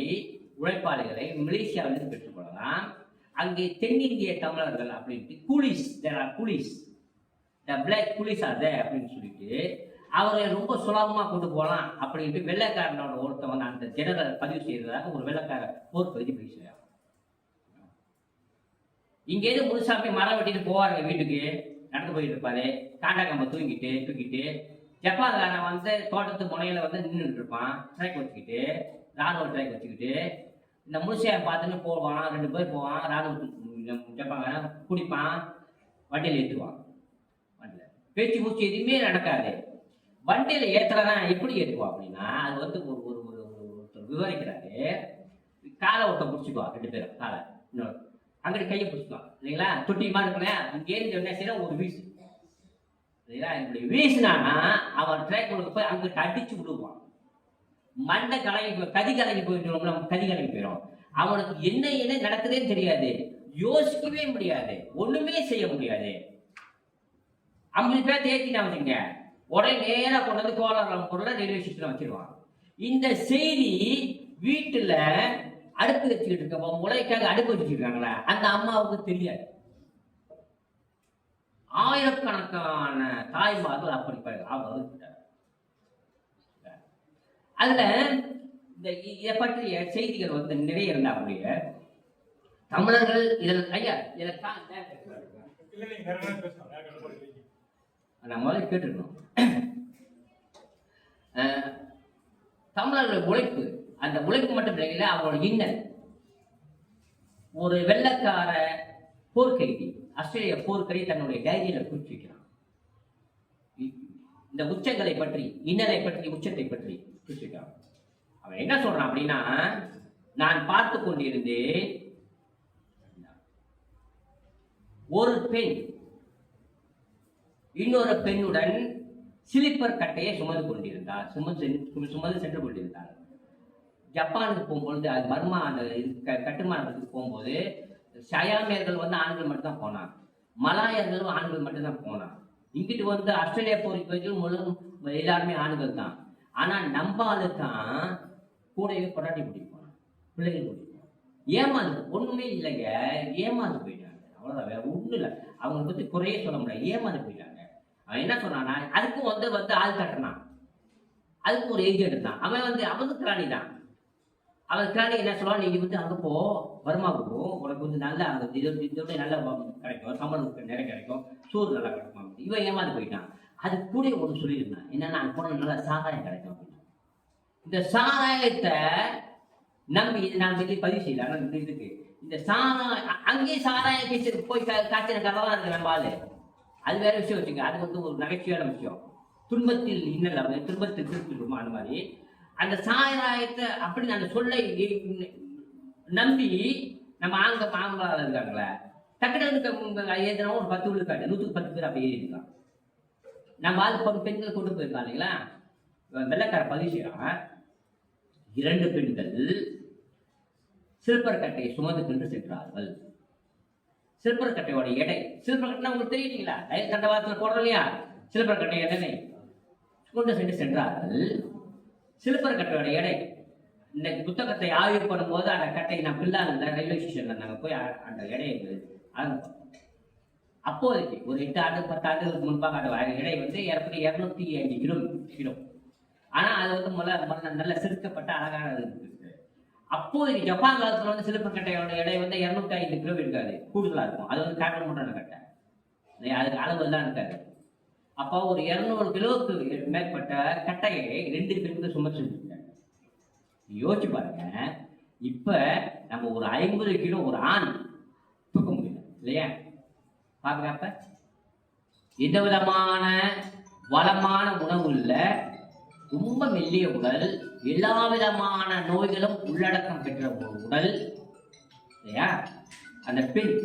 மலேசியாவிலிருந்து பெற்றுக்கொள்ளலாம். அங்கே தென்னிந்திய தமிழர்கள் அப்படின்ட்டு கூலிஸ் பிளாக் கூலிஸ் அப்படின்னு சொல்லிட்டு அவரை ரொம்ப சுலபமா கொண்டு போகலாம் அப்படின்ட்டு வெள்ளைக்காரனோட ஒருத்தவன் அந்த ஜெனரல் பதிவு செய்ததாக ஒரு வெள்ளைக்கார போர் பதிவு பேசுறாங்க. இங்கேருந்து முழுசாமி மரம் வெட்டிட்டு போவாருங்க, வீட்டுக்கு நடந்து போயிட்டு இருப்பாரு, காண்டா கம்ப தூக்கிட்டு ஜப்பான்காரன் வந்து தோட்டத்து முனையில வந்து நின்றுட்டு இருப்பான், ட்ரைக் வச்சுக்கிட்டு, ராணுவ ட்ரைக் வச்சுக்கிட்டு. இந்த முழுசையை பார்த்துன்னு போவான், 2 பேர் போவான், ராணுவ ஜப்பான்காரன் குடிப்பான், வண்டியில் ஏற்றுவான். வண்டியில் பேச்சு மூச்சு எதுவுமே நடக்காது. வண்டியில ஏத்துறதான் எப்படி ஏற்றுவான் அப்படின்னா, அது வந்து ஒருத்தர் விவரிக்கிறாரு. காலை ஒருத்தன் பிடிச்சிக்குவான், 2 பேரும் காலை, இன்னொரு அங்கிட்டு கையை பிடிச்சிக்குவான் இல்லைங்களா, தொட்டியமா இருக்கலாம். இங்கேருந்து என்ன செய்யணும், ஒரு வீசு இல்லைங்களா, இப்படி வீசினானா அவன் ட்ரைக்குள்ள போய் அங்கிட்டு அடிச்சு விடுவான். மண்டை கதி கலங்கி போயிடும். அவனுக்கு என்ன நடக்குதுன்னு தெரியாது, யோசிக்கவே முடியாது, ஒண்ணுமே செய்ய முடியாது. 50 பேர் தேய்ச்சினா வச்சுங்க, உடனே நேரா கொண்டு வந்து கோலாரம் பொருளை ரயில்வே ஸ்டேஷன்ல வச்சிருவான். இந்த செய்தி வீட்டுல அடுப்பு வச்சுக்கிட்டு இருக்க முளைக்காக அடுப்பு வச்சுருக்காங்களா அந்த அம்மாவுக்கு தெரியாது. ஆயிரக்கணக்கான தாய்மார்கள் அப்படி அதுல இந்த இதை பற்றிய செய்திகள் வந்து நிறைய இருந்தா அப்படிய தமிழர்கள் இதில் ஐயா நான் முதல்ல கேட்டுருக்கணும். தமிழர்கள் உழைப்பு, அந்த உழைப்பு மட்டும் இல்லைங்களா, அவங்களோட இன்னல். ஒரு வெள்ளக்கார போர்க்கைதி, ஆஸ்திரேலியா போர்க்கடி தன்னுடைய டைரியில குறிச்சு வைக்கிறான். இந்த உச்சங்களை பற்றி, இன்னலை பற்றி, உச்சத்தை பற்றி குறிச்சு வைக்கிறான். அவன் என்ன சொல்றான் அப்படின்னா, நான் பார்த்து கொண்டிருந்தேன், ஒரு பெண் இன்னொரு பெண்ணுடன் சிலிப்பர் கட்டையை சுமந்து கொண்டிருந்தார், சுமந்து சென்று கொண்டிருந்தார். ஜப்பானுக்கு போகும்பொழுது, அது பர்மா அந்த கட்டுமானத்துக்கு போகும்போது சயாமியர்கள் வந்து ஆண்கள் மட்டும்தான் போனான், மலாயர்களும் ஆண்கள் மட்டும்தான் போனான். இங்கிட்டு வந்து ஆஸ்திரேலியா போறதுக்கு முழுவதும் எல்லாருமே ஆண்கள் தான். ஆனா நம்பாலு தான் கூடவே பொட்டாட்டி கூட்டிட்டு போனான், பிள்ளைகள் கூட்டிட்டு போனான். ஏமாந்து ஒண்ணுமே இல்லைங்க, ஏமாந்து போயிட்டாங்க, அவ்வளவுதான், வேற ஒண்ணும் இல்லை. அவங்க பத்தி குறையே சொல்ல முடியாது, ஏமாந்து போயிட்டாங்க. அவன் என்ன சொன்னானா, அதுக்கும் வந்து ஆள் கட்டினான், அதுக்கு ஒரு ஏஜென்ட் தான். அவன் வந்து அவனுக்கு கிராணி தான். அவன் கிராணி என்ன சொல்லுவான், நீங்க வந்து அங்கே போ, வருமாவுக்கு போ, உனக்கு வந்து நல்ல இதோட நல்ல கிடைக்கும், சம்பளம் நிறைய கிடைக்கும், சோறு நல்லா கிடைக்கும். இவன் ஏமாந்து போயிட்டான். அது கூட ஒன்று சொல்லியிருந்தான், என்னன்னா அங்கே போன நல்லா சாராயம் கிடைக்கும் அப்படின்னு. இந்த சாராயத்தை நம்பி நான் சொல்லி பதிவு செய்யல, ஆனால் இதுக்கு இந்த சாராயம் அங்கேயே சாராயம் போய் காய்ச்சின கதவா இருக்கு நம்ம ஆளு. அது வேற விஷயம் வச்சுங்க, அது வந்து ஒரு நகைச்சுவையான விஷயம். துன்பத்தில் இன்னல் துன்பத்தில் திருப்பிடுமா அந்த மாதிரி. அந்த சாராயத்தை அப்படி அந்த சொல்லை நம்பி நம்ம ஆம்பளால இருக்காங்களே, டக்குனு ஏதனா ஒரு 10 விழுக்காடு, 100க்கு 10 பேர் அப்படி ஏறி இருக்கான். நம்ம ஆள் பெண்களை கொண்டு போயிருக்கான் இல்லைங்களா, வெள்ளைக்கார பதிவு செய்யறான். 2 பெண்கள் சில்பர் கட்டையை சுமந்து கொண்டு சென்றார்கள். சில்பர் கட்டையோட எடை, சில்பர் கட்டை உங்களுக்கு தெரியுங்களா, ரயில் தண்டவாளத்தில் போடுறோம் இல்லையா, சில்பர் கட்டை எடை கொண்டு சென்றார்கள். சில்பர் கட்டையோட எடை, இந்த புத்தகத்தை ஆய்வு பண்ணும்போது அந்த கட்டை நான் பிள்ளாங்க ரயில்வே ஸ்டேஷன்ல நாங்கள் போய் அந்த எடையை ஆரம்பிப்போம். அப்போதைக்கு ஒரு 8 ஆண்டு 10 ஆண்டுகளுக்கு முன்பாக அந்த எடை வந்து 205 கிலோ. ஆனா அது வந்து நல்ல செதுக்கப்பட்ட அழகான இருக்கு. அப்போதைக்கு ஜப்பான் காலத்துல வந்து சிலிப்பர் கட்டையோட எடை வந்து 205 கிலோ இருக்காது, கூடுதலா இருக்கும். அது வந்து காட்டல் மட்டும் கட்டை, அதுக்கு அளவு எல்லாம் இருக்காது. அப்போ ஒரு 200 கிலோவுக்கு மேற்பட்ட கட்டையை 2 பேருக்கு சுமந்து செஞ்சுருக்காங்க. யோசிச்சு பாருங்க, இப்ப நம்ம ஒரு 50 கிலோ ஒரு ஆண் தூக்க முடியல இல்லையா? பாருங்க, அப்ப எந்த விதமான வளமான உணவு இல்ல, ரொம்ப மெல்லிய உடல், எல்லா விதமான நோய்களும் உள்ளடக்கம் பெற்ற ஒரு உடல் இல்லையா? அந்த பெண்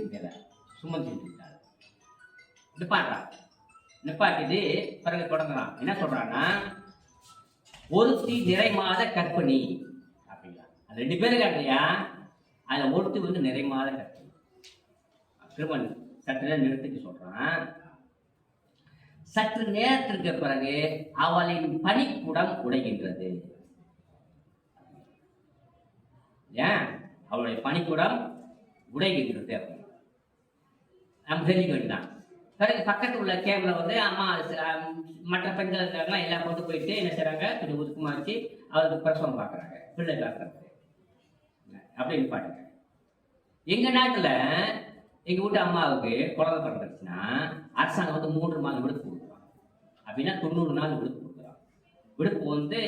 சுமந்து நிப்பாட்டிட்டு பிறகு தொடங்குறான். என்ன சொல்றான்னா, ஒருத்தி நிறை மாத கர்ப்பிணி அப்படிங்களா? அது 2 பேரும் இல்லையா? அதுல ஒருத்தி வந்து நிறை மாத கர்ப்பிணி. திருமண் சற்று நிறுத்திட்டு சொல்றான், சற்று நேரத்திற்கு பிறகு அவளின் பனிக்குடம் உடைகின்றது. ஏன் அவளுடைய பனிக்குடம் உடைகின்றது நம்ம தெரிஞ்சுக்க வேண்டியதான். பிறகு பக்கத்து உள்ள கேம்ல வந்து அம்மா மற்ற பெண்கள் இருக்காங்க, எல்லாம் கொண்டு போயிட்டு என்ன செய்றாங்க, கொஞ்சம் ஒதுக்குமாச்சு அவருக்கு பிரசவம் பார்க்குறாங்க, பிள்ளை காக்குறாங்க அப்படின்னு பாட்டுங்க. எங்க நாட்டுல எங்க வீட்டு அம்மாவுக்கு குழந்தை பிறந்துச்சுன்னா அரசாங்கம் வந்து 3 மாதம் விடுப்பு கொடுக்குறான். அப்படின்னா 90 நாள் விடுப்பு கொடுக்குறான். விடுப்பு வந்து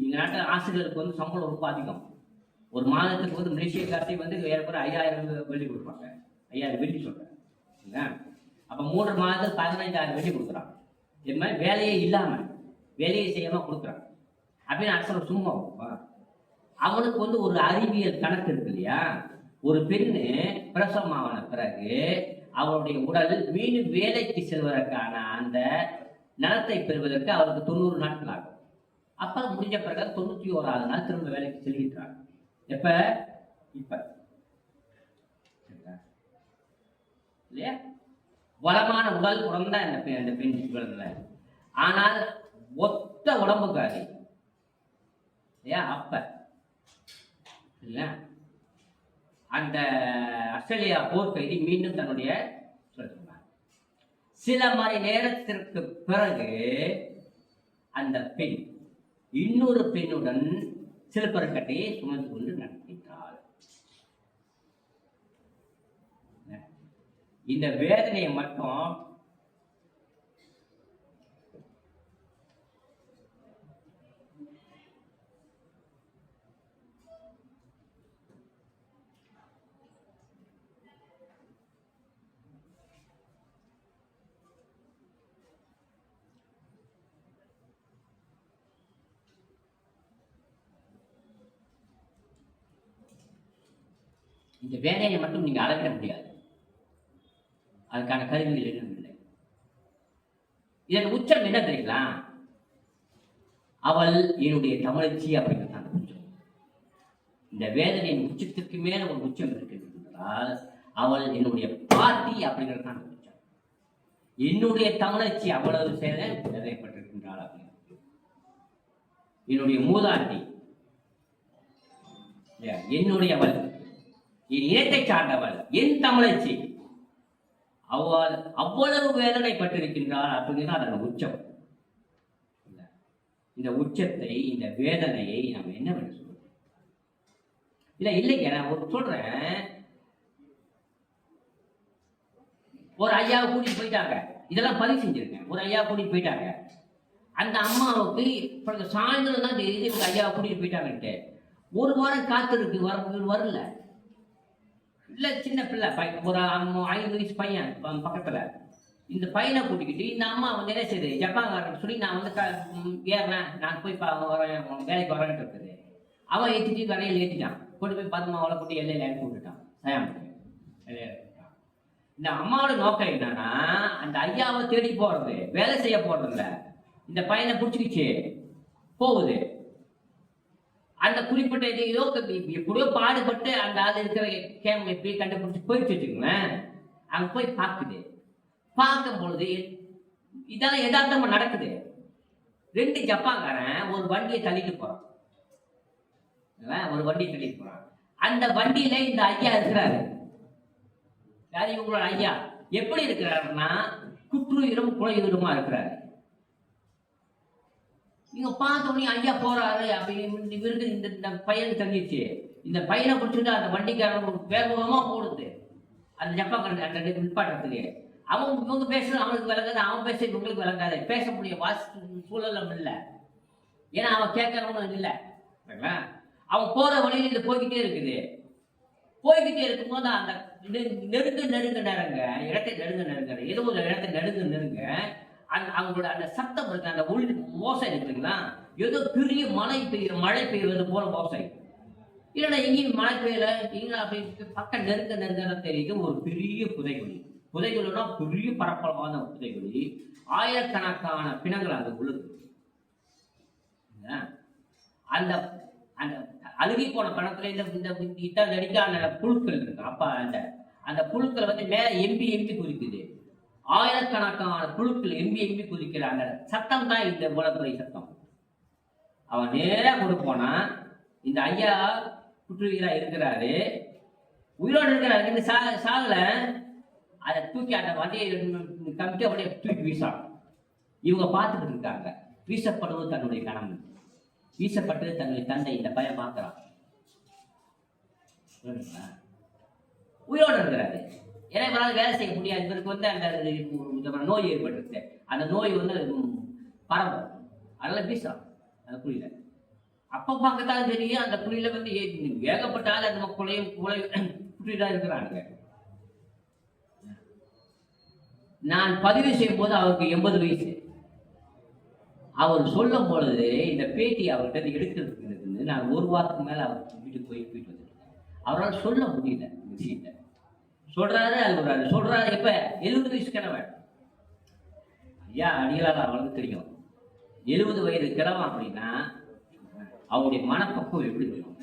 எங்க நாட்டு ஆசிரியருக்கு வந்து சம்பளம் ரொம்ப அதிகம். ஒரு மாதத்துக்கு வந்து மலேசிய காசி வந்து ஏறக்குறைய 5000 வெள்ளி கொடுப்பாங்க. 5000 வெள்ளி சொல்றேன். அப்ப 3 மாதத்துக்கு 15000 வெள்ளி கொடுக்குறான். இது மாதிரி வேலையே இல்லாம வேலையை செய்யாம கொடுக்குறான் அப்படின்னு அரசாங்கம் சும்மா அவனுக்கு வந்து ஒரு அறிவியல் கணக்கு இருக்கு இல்லையா? ஒரு பெண்ணு பிரசவமான பிறகு அவருடைய உடல் மீண்டும் வேலைக்கு செல்வதற்கான அந்த நலத்தை பெறுவதற்கு அவருக்கு 90 நாட்கள் ஆகும். அப்ப முடிஞ்ச பிறகு 91வது நாள் திரும்ப வேலைக்கு செல்கின்றார். எப்ப? இப்ப இல்லையா? வளமான உடல் குழந்த அந்த பெண் குழந்தை, ஆனால் ஒத்த உடம்புக்காரி இல்லையா? அப்ப இல்ல அந்த ஆஸ்திரேலியா போர் கைதி மீண்டும் தன்னுடைய சில மணி நேரத்திற்கு பிறகு அந்த பெண் இன்னொரு பெண்ணுடன் சிலப்பரக்கட்டையை சுமந்து கொண்டு நடக்கின்றாள். இந்த வேதனையை மட்டும் இந்த வேலையை மட்டும் நீங்க அளவிட முடியாது. அதுக்கான கருவிகள் எதுவும் இல்லை. இதன் உச்சம் என்ன தெரியுங்களா? அவள் என்னுடைய தமிழச்சி அப்படிங்கிறதான உச்சம். இந்த வேதனையின் உச்சத்திற்கு மேல ஒரு உச்சம் இருக்கிறால் அவள் என்னுடைய பாட்டி அப்படிங்கிறதான உச்சம். என்னுடைய தமிழச்சி அவ்வளவு வேதனைப்பட்டிருக்கின்றாள் அப்படின்னு. என்னுடைய மூதாட்டி, என்னுடையவள், என் இனத்தை சார்ந்தவள், என் தமிழச்சி, அவள் அவ்வளவு வேதனைப்பட்டிருக்கின்றாள் அப்படிங்கிறது அதன் உச்சம். இந்த உச்சத்தை, இந்த வேதனையை நம்ம என்ன பண்ண சொல்றோம்? இல்லைங்க, நான் ஒரு சொல்றேன். ஒரு ஐயாவை கூட்டிட்டு போயிட்டாங்க, இதெல்லாம் பதிவு செஞ்சிருக்கேன். ஒரு ஐயாவை கூட்டிட்டு போயிட்டாங்க. அந்த அம்மாவுக்கு சாயந்தரம் தான் தெரியுது இவங்க ஐயாவை கூட்டிட்டு போயிட்டாங்கன்ட்டு. ஒரு வாரம் காத்திருக்கு, வரல. இல்ல சின்ன பிள்ளை, ஒரு 5 வயசு பையன் பக்கத்துல. இந்த பையனை கூட்டிக்கிட்டு இந்த அம்மா வந்து என்ன செய்யுது, ஜப்பான்காரன் சொல்லி நான் வந்து ஏறேன், நான் போய் வரேன், வேலைக்கு வரேன்ட்டு இருக்குது. அவன் ஏற்றிட்டு கரையில் ஏற்றிட்டான், கொண்டு போய் பத்மாவளை போட்டு எல்லையில இறக்கி விட்டுட்டான். இந்த அம்மாவோட நோக்கம் என்னன்னா, அந்த ஐயாவை தேடி போறது, வேலை செய்ய போறது இல்ல. இந்த பையனை பிடிச்சிக்கிச்சு போகுது. அந்த குறிப்பிட்ட ஏதோ எப்படியோ பாடுபட்டு அந்த ஆள் இருக்கிற கேம் எப்படி கண்டுபிடிச்சு போயிட்டு வச்சுக்கோங்களேன். அங்க போய் பார்க்குது. பார்க்கும் பொழுது இதெல்லாம் யதார்த்தமா நடக்குது. 2 ஜப்பான்காரன் ஒரு வண்டியை தள்ளிட்டு போறான். அந்த வண்டியில இந்த ஐயா இருக்கிறாரு. யாரு இவங்களோட ஐயா? எப்படி இருக்கிறாருன்னா குற்றுயிரும் குலையுயிருமா இருக்கிறாரு. நீங்க பார்த்தோன்னே ஐயா போறாரு அப்படின்னு இவருக்கு இந்த பையனுக்கு தங்கிடுச்சு. இந்த பையனை பிடிச்சிட்டு அந்த வண்டிக்காரன் வேகமா போடுது அந்த ஜப்பான் அந்த நிப்பாட்டுறதுக்கு. அவங்க இவங்க பேசுறது அவனுக்கு விளங்காது, அவன் பேச இவங்களுக்கு விளங்காது. பேச முடிய சூழலும் இல்லை, ஏன்னா அவன் கேட்கறவனும் இல்லை. அவன் போற வழியில இது போய்கிட்டே இருக்குது. போய்கிட்டே இருக்கும்போது அந்த நெருங்க இடத்தை நெருங்க ஏதோ ஒரு இடத்தை நெருங்க அவங்களோட அந்த சத்தம் இருக்கு, அந்த உள் மோசை இருக்குங்களா, ஏதோ பெரிய மழை பெய்வது போல மோசை. இல்லைன்னா எங்கேயும் மழை பெய்யல, எங்க அப்படி பக்கம் நெருங்க தெரியுது ஒரு பெரிய புதைகுழி. புதைகுழினா பெரிய பரப்பளவான புதைகுழி, ஆயிரக்கணக்கான பிணங்கள் அங்க உள்ளது. அந்த அந்த அழுகி போன பணத்துல இந்த அடிக்கான புழுக்கள் இருக்கு. அப்ப அந்த புழுக்கள் வந்து மேல எம்பி குதிக்குது. ஆயிரக்கணக்கான புழுக்கள் எம்பி குதிக்கிறாங்க. சத்தம் தான் இந்த உலகத்துறை சத்தம். அவன் நேரா கொண்டு போனா இந்த ஐயா குற்றுயிரா இருக்கிறாரு, உயிரோடு இருக்கிறாரு, இந்த சாகல. அதை தூக்கி அந்த வண்டியை கமிட்டி அப்படியே தூக்கி வீசான். இவங்க பார்த்துக்கிட்டு இருக்காங்க. வீசப்படுவது தன்னுடைய கணவன், வீசப்பட்டது தன்னுடைய தந்தை. இந்த பையன் பார்க்கிறான், உயிரோடு இருக்கிறாரு. ஏன்னா இவரால் வேலை செய்ய முடியாது. இவருக்கு வந்து அந்த நோய் ஏற்பட்டிருக்கு. அந்த நோய் வந்து பரவும், அதெல்லாம் வீசுறான் அந்த குழியில. அப்ப பார்க்கத்தான் தெரியும் அந்த குழியில வந்து வேகப்பட்டால் அந்த குழிதான் இருக்கிறாங்க. நான் பதிவு செய்யும் போது அவருக்கு 80 வயசு. அவர் சொல்லும் பொழுது இந்த பேட்டி அவர்கிட்ட எடுக்கிறதுக்கு நான் ஒரு வாரத்துக்கு மேல அவர் வீட்டுக்கு போயிட்டு வந்துருக்கேன். அவரால் சொல்ல முடியல இந்த விஷயத்த. சொல்றாரு அழுகுறாரு, சொல்றாரு. இப்ப 70 வயசு கிழவன் ஐயா, அடிகளால் அவளுக்கு தெரியும். 70 வயது கிழவன் அப்படின்னா அவருடைய மனப்பக்குவம் எப்படி இருக்கும்?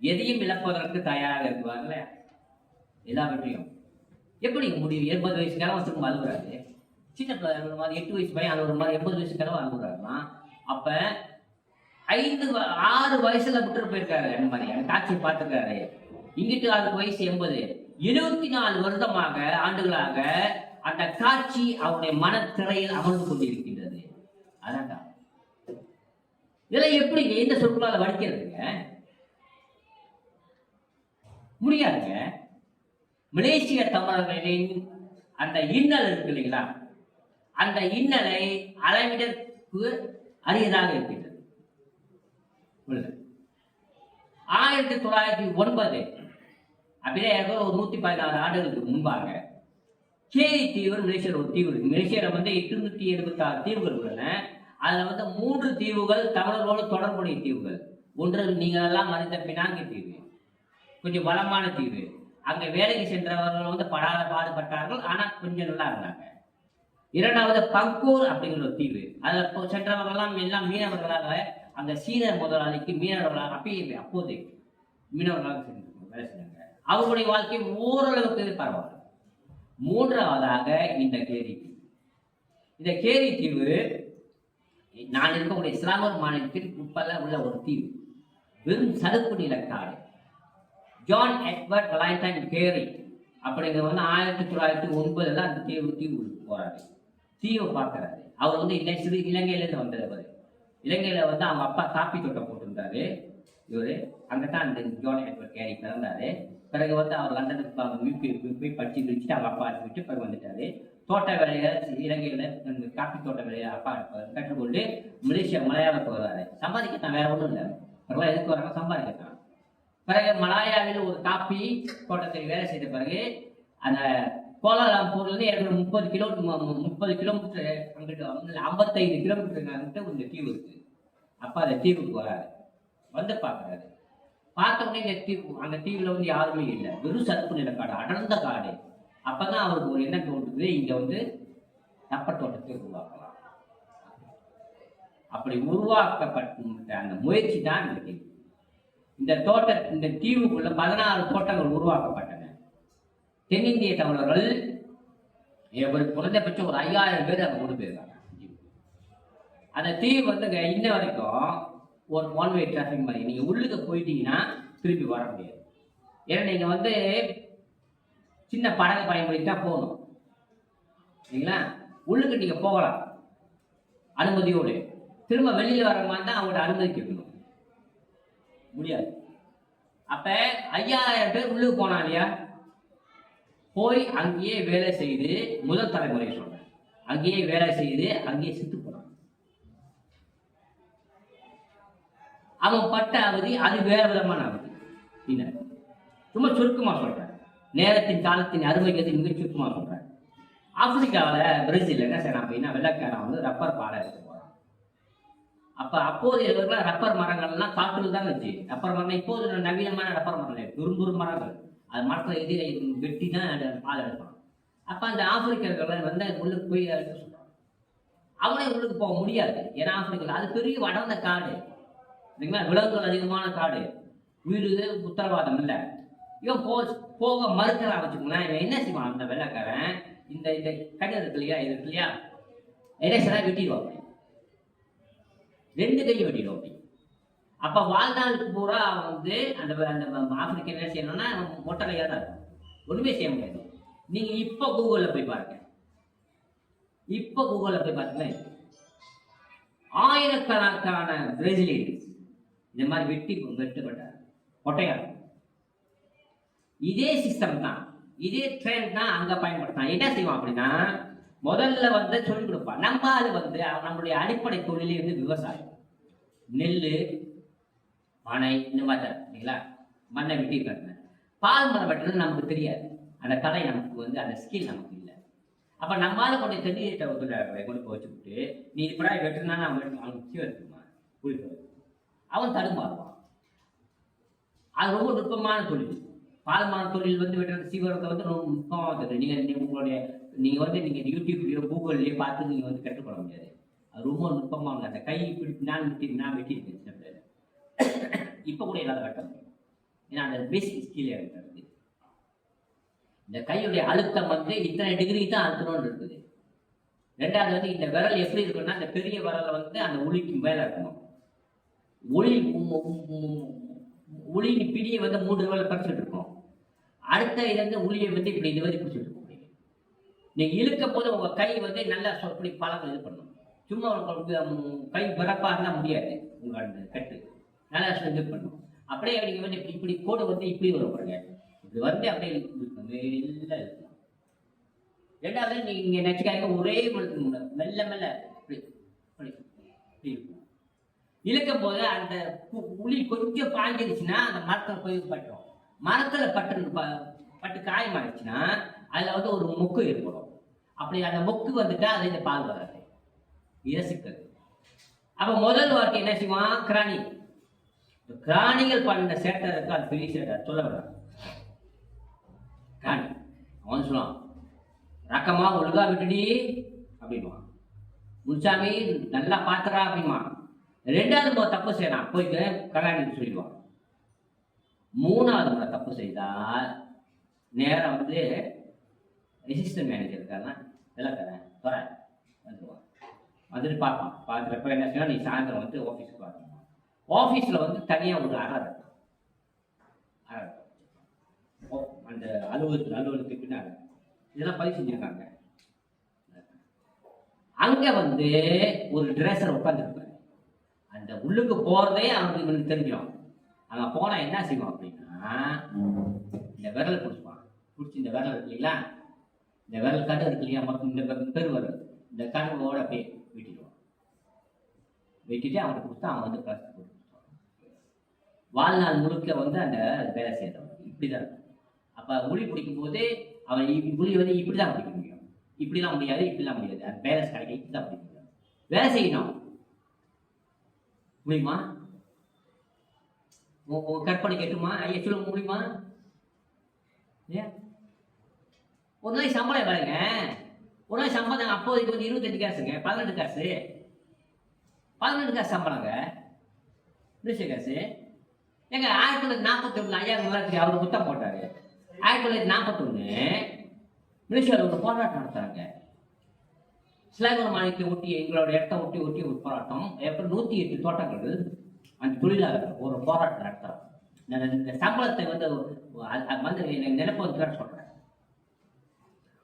எதையும் இழப்பதற்கு தயாராக இருக்குவாங்கல்ல, எல்லாவற்றையும். எப்படி முடியும்? 80 வயசு கிழவன் திரும்ப அழுகுறாரு. சின்ன பிள்ளை 8 வயசு பையன் அழுகுற மாதிரி 80 வயசு கிழவன் அழுகுறாருன்னா, அப்ப 6 வயசுல விட்டுட்டு போயிருக்காரு. அந்த மாதிரி அந்த காட்சியை பார்த்துருக்காரு. இங்கிட்டு அவருக்கு வயசு 80. 74 வருடமாக ஆண்டுகளாக அந்த காட்சி அவருடைய மனத்திரையில் அமர்ந்து கொண்டிருக்கின்றது. அதான் இதெல்லாம் எப்படி எந்த சொற்களால் வடிக்கிறதுங்க? முடியாதுங்க. மலேசிய தமிழர்களின் அந்த இன்னல் இருக்கு இல்லைங்களா, அந்த இன்னலை அளவிடற்கு அரியதாக இருக்கின்றது. 1909 அப்படியே ஒரு 116 ஆண்டுகளுக்கு முன்பாக கேரி தீவு மலேசியாவில் ஒரு தீவு இருக்கு. மலேசியாவில் வந்து 876 தீவுகள் உள்ளன. அதுல வந்து 3 தீவுகள் தமிழர்களோடு தொடர்புடைய தீவுகள். ஒன்று நீங்கள் எல்லாம் அறிந்த பினாங்கி தீவு, கொஞ்சம் வளமான தீவு. அங்க வேலைக்கு சென்றவர்கள் வந்து படாத பாடுபட்டார்கள், ஆனா கொஞ்சம் நல்லா இருந்தாங்க. இரண்டாவது பங்கூர் அப்படிங்கிற ஒரு தீவு. அதுல சென்றவர்கள் எல்லாம் மீனவர்களாக, அந்த சீனர் முதலாளிக்கு மீனவர்களாக அப்போது மீனவர்களாக வேலை செஞ்சாங்க. அவர்களுடைய வாழ்க்கை ஓரளவுக்கு பரவாயில்ல. மூன்றாவதாக இந்த கேரி தீவு. இந்த கேரி தீவு நான் இருக்கக்கூடிய இஸ்லாமர் மாநிலத்தில் உட்பட உள்ள ஒரு தீவு. வெறும் சதுப்பு நிலக்காடு. ஜான் எட்வர்ட் வலைண்டைன் கேரி அப்படிங்கிற வந்து 1909 அந்த தீவு போறாரு. தீவை பார்க்கிறாரு. அவர் வந்து இலங்கையிலேருந்து வந்தவர். இலங்கையில வந்து அவங்க அப்பா காப்பி தோட்டம் போட்டிருந்தாரு. இவரு அங்கதான் அந்த ஜான் எட்வர்ட் கேரி பிறந்தாரு. பிறகு வந்து அவர் லண்டனுக்கு போய் படிச்சு முடிச்சுட்டு அவங்க அப்பா விட்டு பிறகு வந்துட்டாரு. தோட்ட வேலையை இலங்கையில காப்பி தோட்ட வேலையை அப்பா கற்றுக்கொண்டு மலையாளத்துக்கு வருவாரு. சம்பாதிக்கத்தான், வேற ஒன்றும் இல்லை. பிறகு எதுக்கு வராங்க? சம்பாதிக்கத்தான். பிறகு மலாயாவில் ஒரு காப்பி தோட்டத்தில் வேலை செய்த பிறகு அந்த கோலாலம்பூர்ல இருந்து 30 கிலோமீட்டர் அங்கிட்டு 55 கிலோமீட்டருக்கு அங்கிட்ட ஒரு தீவு இருக்கு. அப்ப அந்த தீவுக்கு வராரு, வந்து பாக்குறாரு. பார்த்த உடனே இந்த தீவு, அந்த தீவுல வந்து யாருமே இல்லை, வெறும் சதுப்பு நிலக்காடு, அடர்ந்த காடு. அப்பதான் அவருக்கு ஒரு எண்ணம் தோன்றுது, இங்க வந்து ரப்பர் தோட்டத்தை உருவாக்கலாம். அப்படி உருவாக்கப்பட்ட அந்த முயற்சி தான் இந்த தீவு. இந்த தீவுக்குள்ள 16 தோட்டங்கள் உருவாக்கப்பட்டன. தென்னிந்திய தமிழர்கள் குறைந்தபட்சம் ஒரு 5000 பேர் அங்க கொண்டு போயிருக்காங்க. அந்த தீவு வந்து இன்ன வரைக்கும் ஒரு ஒன் வே டிராஃபிக் மாதிரி. நீங்க உள்ளுக்கு போயிட்டீங்கன்னா திருப்பி வர முடியாது. ஏன்னா நீங்க வந்து சின்ன படகை பயன்படுத்தி தான் போகணும், சரிங்களா? உள்ளுக்கு நீங்க போகலாம் அனுமதியோடு. திரும்ப வெளியில வர மாதிரி தான் அவங்கள்ட்ட அனுமதி கேட்கணும், முடியாது. அப்ப 5000 பேர் உள்ளுக்கு போனா இல்லையா, போய் அங்கேயே வேலை செய்து, முதல் தலைமுறை சொல்றேன், அங்கேயே வேலை செய்து அங்கேயே செத்து போனாங்க. அவன் பட்ட அவதி அது வேற விதமான அவதி. பின்னர் சும்மா சுருக்கமா சொல்றேன், நேரத்தின் காலத்தின் அருமைக்கு மிக சுருக்கமா சொல்றேன். ஆப்பிரிக்காவில் பிரேசில் என்ன செய்யலாம் அப்படின்னா, வெள்ளைக்காரன் வந்து ரப்பர் பாலை எடுத்து போறான். அப்போது ரப்பர் மரங்கள்லாம் காற்றில் தான் இருந்துச்சு. ரப்பர் மரம் இப்போது நவீனமான ரப்பர் மரம், துரும்புறு மரங்கள், அது மரத்தில் எது வெட்டி தான் பால் எடுப்பான். அப்ப அந்த ஆப்பிரிக்கர்கள் வந்து உள்ளுக்கு போய் எடுக்க சொல்றான். அவனே உள்ளுக்கு போக முடியாது, ஏன்னா ஆப்பிரிக்கா அது பெரிய வடர்ந்த காடு இல்லைங்களா, விலங்குகள் அதிகமான காடு, வீடு உத்தரவாதம் இல்லை. இவன் போக மறுக்கிறான் வச்சுக்கோங்களேன். இவன் என்ன செய்வான் அந்த வெள்ளைக்காரன், இந்த இந்த கடிதம் இருக்கு இல்லையா, இது இருக்கு இல்லையா, என்ன செய்ய வெட்டிடுவான், 2 கையும் வெட்டிடுவான். அப்ப வாழ்நாளுக்கு பூரா வந்து அந்த அந்த ஆப்பிரிக்கன் என்ன செய்யணும்னா மொட்டையா தான் இருக்கும், ஒண்ணுமே செய்ய முடியாது. நீங்க இப்ப கூகுள்ல போய் பாருங்க, இப்ப கூகுள்ல போய் பார்த்தீங்கன்னா ஆயிரக்கணக்கான பிரேசிலியன்ஸ் இந்த மாதிரி வெட்டப்பட்ட மொட்டையா இருக்கும். இதே சிஸ்டம் தான், இதே ட்ரெண்ட் தான் அங்க பயன்படுத்தான். என்ன செய்வான் அப்படின்னா, முதல்ல வந்து சொல்லிக் கொடுப்பான். நம்ம அது வந்து நம்மளுடைய அடிப்படை தொழிலே வந்து விவசாயம், நெல், பனை, இந்த மாதிரி தான் இல்லைங்களா. மண்ணை வெட்டியிருக்காங்க. பால் மரம் வெட்டுறது நமக்கு தெரியாது, அந்த கலை நமக்கு வந்து அந்த ஸ்கில் நமக்கு இல்லை. அப்ப நம்மளால கொண்டு தென்னிட்ட கொண்டு போய் வச்சுக்கிட்டு, நீ இப்படா வெட்டுனா அவனுக்கு கீழே இருக்குமா குளிக்க, அவன் தடுமாறுவான். அது ரொம்ப நுட்பமான தொழில். பால்மான தொழில் வந்து வெட்டுறது சீவரத்தை வந்து ரொம்ப நுட்பமாக தெரியும். நீங்க வந்து யூடியூப்லயோ கூகுள்லயோ பார்த்து நீங்க வந்து கற்றுக்கொள்ள முடியாது. அது ரொம்ப நுட்பமாக அந்த கை இப்படி நான் வெட்டியிருக்கேன் சின்ன பிள்ளைல. இப்ப கூட எல்லாரும் வெட்ட முடியும், ஏன்னா அந்த பேசிக் ஸ்கில் இருக்கிறது. இந்த கையுடைய அழுத்தம் வந்து இத்தனை டிகிரி தான் அழுத்தணும்னு இருக்குது. ரெண்டாவது வந்து இந்த விரல் எப்படி இருக்குன்னா, அந்த பெரிய விரலை வந்து அந்த ஒளிக்கு மேல இருக்கணும். ஒளி பிடியை வந்து 3 விரல் பறிச்சுட்டு இருக்கும். அடுத்த இது வந்து ஒளியை வந்து இப்படி இது வரை பிடிச்சிட்டு இருக்கும். நீங்க இழுக்கும் போது உங்க கை வந்து நல்லா இப்படி பழக்கம் இது பண்ணும். சும்மா கை பிறப்பா இருந்தா முடியாது, உங்க அந்த கட்டு நல்லா இது பண்ணும். அப்படியே நீங்க வந்து இப்படி கோடு வந்து இப்படி வரும் பாருங்க, இது வந்து அப்படியே மெல்ல இருக்கணும். ரெண்டாவது நீங்க நினைச்சுக்காங்க, ஒரே மெல்ல மெல்ல இழுக்கும் போது அந்த உளி கொஞ்சம் பாய்ஞ்சிருச்சுன்னா அந்த மரத்துல போய் பட்டுரும். மரத்துல பட்டு காயமாயிடுச்சுன்னா அதுல வந்து ஒரு மொக்கு ஏற்படும். அப்படி அந்த மொக்கு வந்துட்டா அது இந்த பால் வராது, இரசிக்கிறது. அப்ப முதல் வார்த்தை என்ன செய்வான், கிராணி. கிராணிகள் பண்ண சேட்டை இருக்கு, அது பெரிய சேட்டை சொல்ல வர்றான். கிராணி அவன் சொல்லுவான், ரக்கமா ஒழுங்கா விட்டுடி அப்படின்வான். முன்சாமி நல்லா பாத்துறா அப்படின்வான். ரெண்டாவது முறை தப்பு செய்யறான், போயிட்டு கல்யாணம் சொல்லிடுவான். மூணாவது முறை தப்பு செய்தால் நேரம் வந்து ரெசிஸ்டன்ட் மேனேஜர் இருக்காருன்னா விளக்கறேன் வரேன் வந்துடுவான். வந்துட்டு பார்ப்பான். பார்க்குறப்ப என்ன செய்யணும், நீ சாயந்தரம் வந்து ஆஃபீஸுக்கு வரணும். ஆஃபீஸில் வந்து தனியாக ஒரு அறை இருக்கும். அந்த அலுவலகத்துக்கு பின்னாடி இதெல்லாம் பதிவு செஞ்சிருக்காங்க. அங்க வந்து ஒரு டிரெஸர் உட்காந்துருப்பாரு. அந்த உள்ளுக்கு போறதே அவனுக்கு இவனுக்கு தெரிஞ்சிடும். அங்க போனா என்ன செய்வான் அப்படின்னா, இந்த விரல் பிடிச்சிப்பான். பிடிச்சி இந்த விரல் இருக்கு இல்லைங்களா, இந்த விரல் கடு இருக்கு இல்லையா, மொத்தம் இந்த பெருவரல், இந்த கடுவோட அப்படியே வெட்டிடுவான். வெட்டிட்டு அவனுக்கு கொடுத்தா அவன் வந்து பிளாஸ்டிக் போட்டு வாழ்நாள் முழுக்க வந்து அந்த வேலை செய்யறவன் இப்படிதான் இருக்கும். அப்ப உளி பிடிக்கும் போது அவன் உளி வந்து இப்படிதான் பிடிக்க முடியும், இப்படிலாம் முடியாது, இப்படிலாம் முடியாது. அந்த பேலன்ஸ் கிடைக்க இப்படிதான் பிடிக்க முடியும். வேலை செய்யணும் முடியுமா, கற்பனை கேட்டுமா, ஐயா சொல்ல முடியுமா? ஒரு நாளைக்கு சம்பளம் பாருங்க, ஒரு நாளைக்கு சம்பளம் அப்போதைக்கு வந்து 25 காசுங்க, 18 காசு, 18 காசு சம்பளங்க, காசு. எங்க 1941 ஐயா அவர் புத்தம் போட்டாரு. 1941 மலேசியாவில் ஒரு போராட்டம் நடத்துறாங்க. சிலாங்கூர் மாநிலத்தை ஒட்டி எங்களோட இடத்த ஒட்டி ஒரு போராட்டம். 108 தோட்டங்கள் அந்த தொழிலாளர்கள் ஒரு போராட்டம் நடத்துறாங்க. இந்த சம்பளத்தை வந்து நிலப்ப வந்து சொல்றேன்.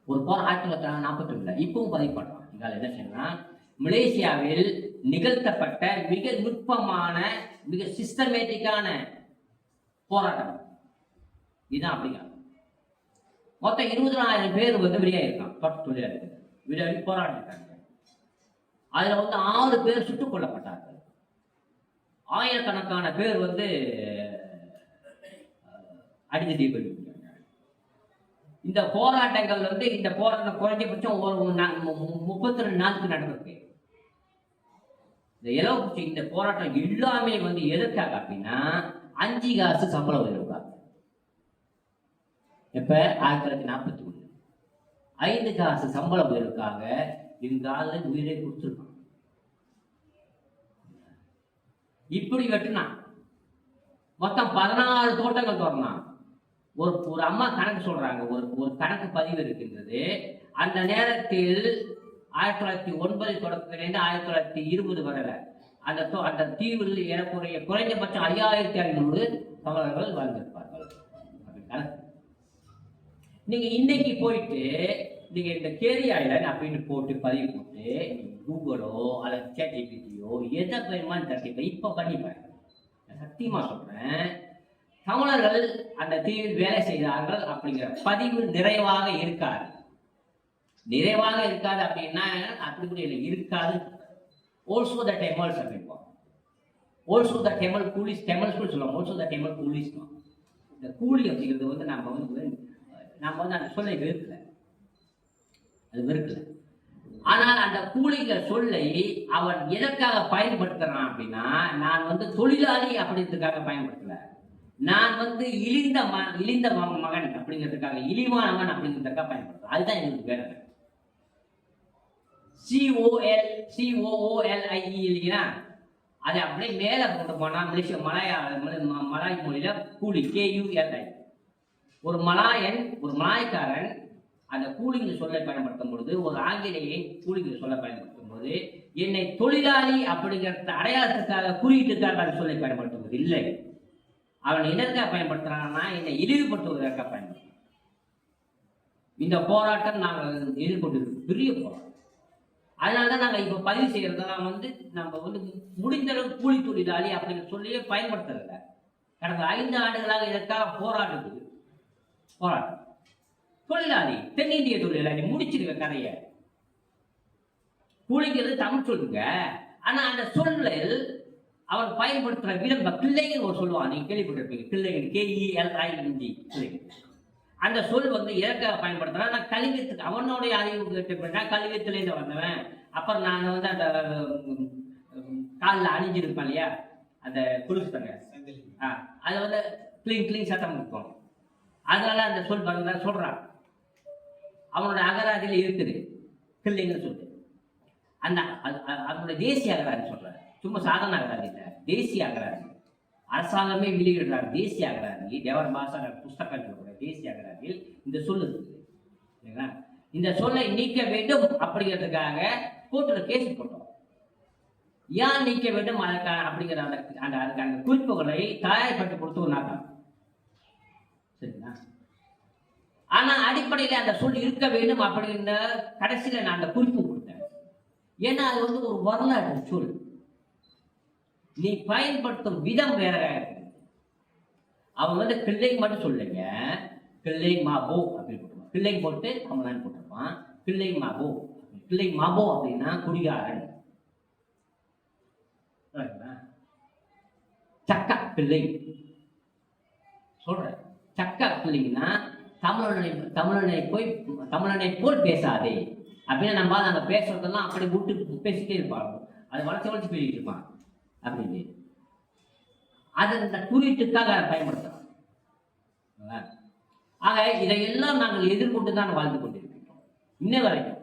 ஒரு போராட்டம் 1941 இப்பவும் பதிவு பண்றோம். எங்களால் என்ன செய்யணும், மலேசியாவில் நிகழ்த்தப்பட்ட மிக நுட்பமான மிக சிஸ்டமேட்டிக்கான போராட்டம் இதுதான். அப்படிங்க மொத்தம் 20,000 பேர் வந்து வெளியாயிருக்கான் தோட்ட தொழிலாளர்கள் வெளியாகி போராடிருக்காங்க. அதுல வந்து 6 பேர் சுட்டுக் கொல்லப்பட்டார்கள். ஆயிரக்கணக்கான பேர் வந்து அடித்து போயிட்டு. இந்த போராட்டங்கள் வந்து இந்த போராட்டம் குறைஞ்சபட்சம் ஒரு 32 நாளுக்கு நடந்திருக்கு. இந்த இலவ இந்த போராட்டம் எல்லாமே வந்து எதற்காக அப்படின்னா 5 காசு சம்பளம் உயர்வுக்காக. இப்ப 1941 5 காசு சம்பள உயர்வுக்காக இந்த ஆளு உயிரை கொடுத்துருக்கான். இப்படி வெட்டினான். மொத்தம் 16 தோட்டங்கள் தோறினான். ஒரு அம்மா கணக்கு சொல்றாங்க, ஒரு கணக்கு பதிவு இருக்கின்றது. அந்த நேரத்தில் 1909 தொடக்கத்திலிருந்து 1920 வரை அந்த தீவில் ஏறக்குறைய குறைந்தபட்சம் 5500 தமிழர்கள் வாழ்ந்திருப்பார்கள். நீங்க இன்னைக்கு போயிட்டு நீங்க இந்த கேரி ஐலண்ட் அப்படின்னு போட்டு பதிவு போட்டு கூகுளோ அல்லது ChatGPT-யோ எதை பெருமான்னு தட்டிப்ப இப்ப பண்ணிப்பேன். சத்தியமா சொல்றேன், தமிழர்கள் அந்த தீவில் வேலை செய்தார்கள் அப்படிங்கிற பதிவு நிறைவாக இருக்காது. நிறைவாக இருக்காது அப்படின்னா அப்படி கூட இல்லை, இருக்காது. ஆல்சோ த டெமல்ஸ் அப்படின்போம். Also the Tamil coolies, Tamils கூட சொல்லுவோம். Also the Tamil coolies. இந்த கூலி அப்படிங்கிறது வந்து நம்ம வந்து அந்த சொல்லை வெறுக்கல, அது வெறுக்கல. ஆனால் அந்த கூலிங்கிற சொல்லை அவன் எதற்காக பயன்படுத்துறான் அப்படின்னா, நான் வந்து தொழிலாளி அப்படிங்கிறதுக்காக பயன்படுத்தல, நான் வந்து இழிந்த மகன் அப்படிங்கிறதுக்காக, இழிவானவன் அப்படிங்கிறதுக்காக பயன்படுத்துறேன். அதுதான் எங்களுக்கு வேலை. COOLIE இல்லைங்களா, அதை அப்படியே மேல கொண்டு போனா மலாய் மொழியில கூலி KULI. ஒரு மலாய்க்காரன் அந்த கூலிங்க சொல்ல பயன்படுத்தும் பொழுது, ஒரு ஆங்கிலேயை கூலிங்க சொல்ல பயன்படுத்தும் போது, என்னை தொழிலாளி அப்படிங்கிற அடையாளத்துக்காக குறியீட்டுக்காக அந்த சொல்லை பயன்படுத்துவது இல்லை. அவன் எதற்காக பயன்படுத்துறான்னா என்னை இழிவுபடுத்துவதற்காக பயன்படுத்துறான். இந்த போராட்டம் நாங்கள் எதிர்கொண்டிருக்கோம், பெரிய போராட்டம். அதனாலதான் நாங்க இப்ப பதிவு செய்யறதெல்லாம் வந்து நம்ம வந்து முடிந்த அளவு கூலி தொழிலாளி அப்படின்னு சொல்லியே பயன்படுத்துறதில்ல. கடந்த 5 ஆண்டுகளாக இதற்காக போராட்டம். தொழிலாளி, தென்னிந்திய தொழிலாளி, முடிச்சிருக்க கதைய. கூலிங்கிறது தமிழ் சொல்லுங்க, ஆனா அந்த சொல்லில் அவன் பயன்படுத்துற விதம் பிள்ளைங்க ஒரு சொல்லுவான், நீங்க கேள்விப்பட்டிருப்பீங்க, பிள்ளைங்க KELING பிள்ளைங்க. அந்த சொல் வந்து எதற்காக பயன்படுத்துறா, நான் கல்வியத்துக்கு அவனுடைய அறிவு கேட்டு கல்வியத்திலேருந்து வந்தவன். அப்புறம் நான் வந்து அந்த காலில் அணிஞ்சிருப்பேன் இல்லையா, அந்த குளிச்சுட்டாங்க, அதை வந்து கிளீன் சத்தம் இருக்கும். அதனால அந்த சொல் வந்து சொல்றான். அவனோட அகராதியில இருக்குது கிள்ளைங்கன்னு சொல்லு. அந்த அதனுடைய தேசிய அகராதி சொல்றாரு, சும்மா சாதாரண அகராதி இல்லை, தேசிய அகராதி. அரசாங்கமே வெளியிடுறாரு தேசிய அகராதி. தேவர் பாஷா புஸ்தகம் சொல்ற தேசிய அகராதியில் இந்த சொல்லு இருக்குது. இந்த சொல்லை நீக்க வேண்டும் அப்படிங்கிறதுக்காக கோர்ட்ல கேஸ் போட்டோம். ஏன் நீக்க வேண்டும் அதற்கான அப்படிங்கிற அதுக்கான குறிப்புகளை தயார்படுத்தி கொடுத்து ஒரு நாட்டம். சரிங்களா? ஆனா அடிப்படையில அந்த சொல் இருக்க வேண்டும் அப்படிங்கிற கடைசியில நான் அந்த குறிப்பு கொடுத்தேன். ஏன்னா அது வந்து ஒரு வரலாற்று சொல், நீ பயன்படுத்தும் விதம் வேற. அவன் வந்து கிள்ளை மட்டும் சொல்லுங்க, கிள்ளை மாபோ அப்படின்னு போட்டுருவான். கிள்ளை போட்டு தமிழன் போட்டிருப்பான். கிள்ளை மாபோ அப்படின்னா குடிகாரன். சக்கா பிள்ளை சொல்ற, சக்கா பிள்ளைங்கன்னா தமிழனை போல் பேசாதே அப்படின்னு நம்ம நாங்க பேசுறதெல்லாம் அப்படி விட்டு பேசிட்டே இருப்பாங்க. அதை வளர்ச்சி பேசிட்டு இருப்பான் அப்படின்னு. அது இந்த குறியீட்டுக்காக பயன்படுத்துறோம். ஆக இதையெல்லாம் நாங்கள் எதிர்கொண்டு தான் வாழ்ந்து கொண்டிருக்கிறோம் இன்ன வரைக்கும்.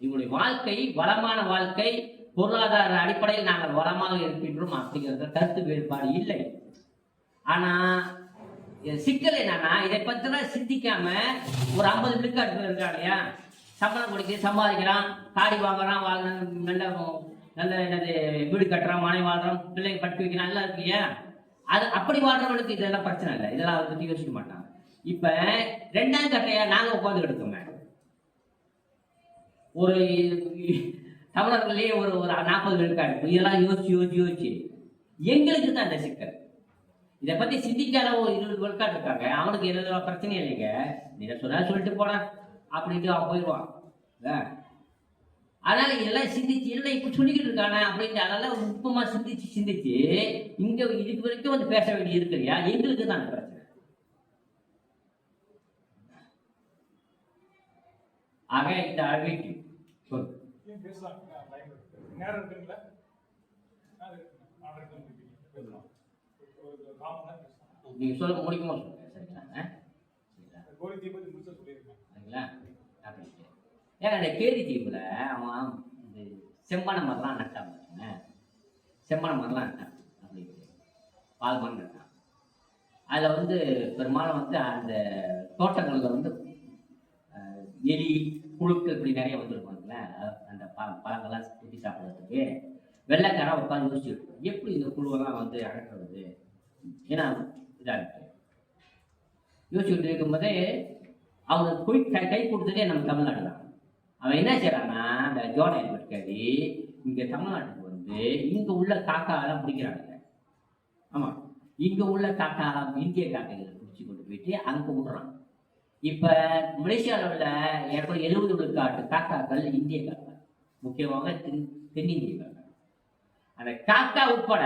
எங்களுடைய வாழ்க்கை வளமான வாழ்க்கை, பொருளாதார அடிப்படையில் நாங்கள் வளமாக இருக்கின்றோம் அப்படிங்கிறது கருத்து வேறுபாடு இல்லை. ஆனா சிக்கல் என்னன்னா, இதை பத்திலாம் சிந்திக்காம ஒரு 50 விழுக்காடு இருக்கா இல்லையா, சம்பளம் கொடுக்க சம்பாதிக்கிறான், காடி வாங்குறான், நல்ல என்னது வீடு கட்டுறான், மனை வாழ்றான், பிள்ளைங்க படிக்க வைக்கிறான், நல்லா இருக்கு இல்லையா. அது அப்படி வாழ்றவங்களுக்கு இதெல்லாம் பிரச்சனை இல்லை, இதெல்லாம் அதை பத்தி யோசிக்க மாட்டாங்க. இப்ப 2ஆம் கட்டையா நாங்க உட்காந்து எடுத்தோமே, ஒரு தமிழர்களே ஒரு 40 விழுக்காடு, இதெல்லாம் யோசிச்சு எங்களுக்கு தான் அந்த சிக்கல். இதை பத்தி சிந்திக்காத ஒரு 20 விழுக்காடு இருக்காங்க, அவனுக்கு எதுவும் பிரச்சனை இல்லைங்க, நீங்க சொன்னா சொல்லிட்டு போன அப்படின்ட்டு அவன் போயிடுவான். அதனால இதெல்லாம் சிந்திச்சு என்ன இப்ப சொல்லிக்கிட்டு இருக்கானே அப்படின்னு அதெல்லாம் நுட்பமா சிந்திச்சு இங்க இதுக்கு வரைக்கும் வந்து பேச வேண்டியது இருக்கு இல்லையா, எங்களுக்கு தான் பிரச்சனை. ஆக இந்த அளவுக்கு சொல் நீங்க சொல்ல முடிக்குமோ சொல்லுங்க. சரிங்களா? ஏன்னா அந்த கேரி தீவுல அவன் இந்த செம்பனை மரம்லாம் நட்டான், செம்பனை மரம்லாம் நட்டான், அப்படி பால் மரம் நட்டான். அதில் வந்து பெரும்பாலும் வந்து அந்த தோட்டங்களில் வந்து எலி புழுக்கள் இப்படி நிறைய வந்துருப்பாங்கல்ல, அந்த பழங்கள்லாம் குத்தி சாப்பிட்றதுக்கு வெள்ளைக்காரன் உட்காந்து யோசிச்சுட்டு எப்படி இந்த புழுவெல்லாம் வந்து அகற்றுறது, ஏன்னா இதாக இருக்கு யோசிச்சுட்டு இருக்கும்போதே அவனுக்கு போய் கை கொடுத்ததே நம்ம தமிழ்நாடு தான். அவன் என்ன செய்யறான்னா அந்த ஜோன் எல்பர்ட் கேடி இங்கே தமிழ்நாட்டுக்கு வந்து இங்கே உள்ள காக்காலாம் பிடிக்கிறாங்க. ஆமாம், இங்கே உள்ள காக்கா இந்திய காக்கைகளை பிடிச்சி கொண்டு போயிட்டு அங்கே விடுறான். இப்போ மலேசியாவில் உள்ள 70 விழுக்காட்டு காக்காக்கள் இந்திய காக்கா, முக்கியமாக தென்னிந்திய காக்கா. அந்த காக்கா உட்பட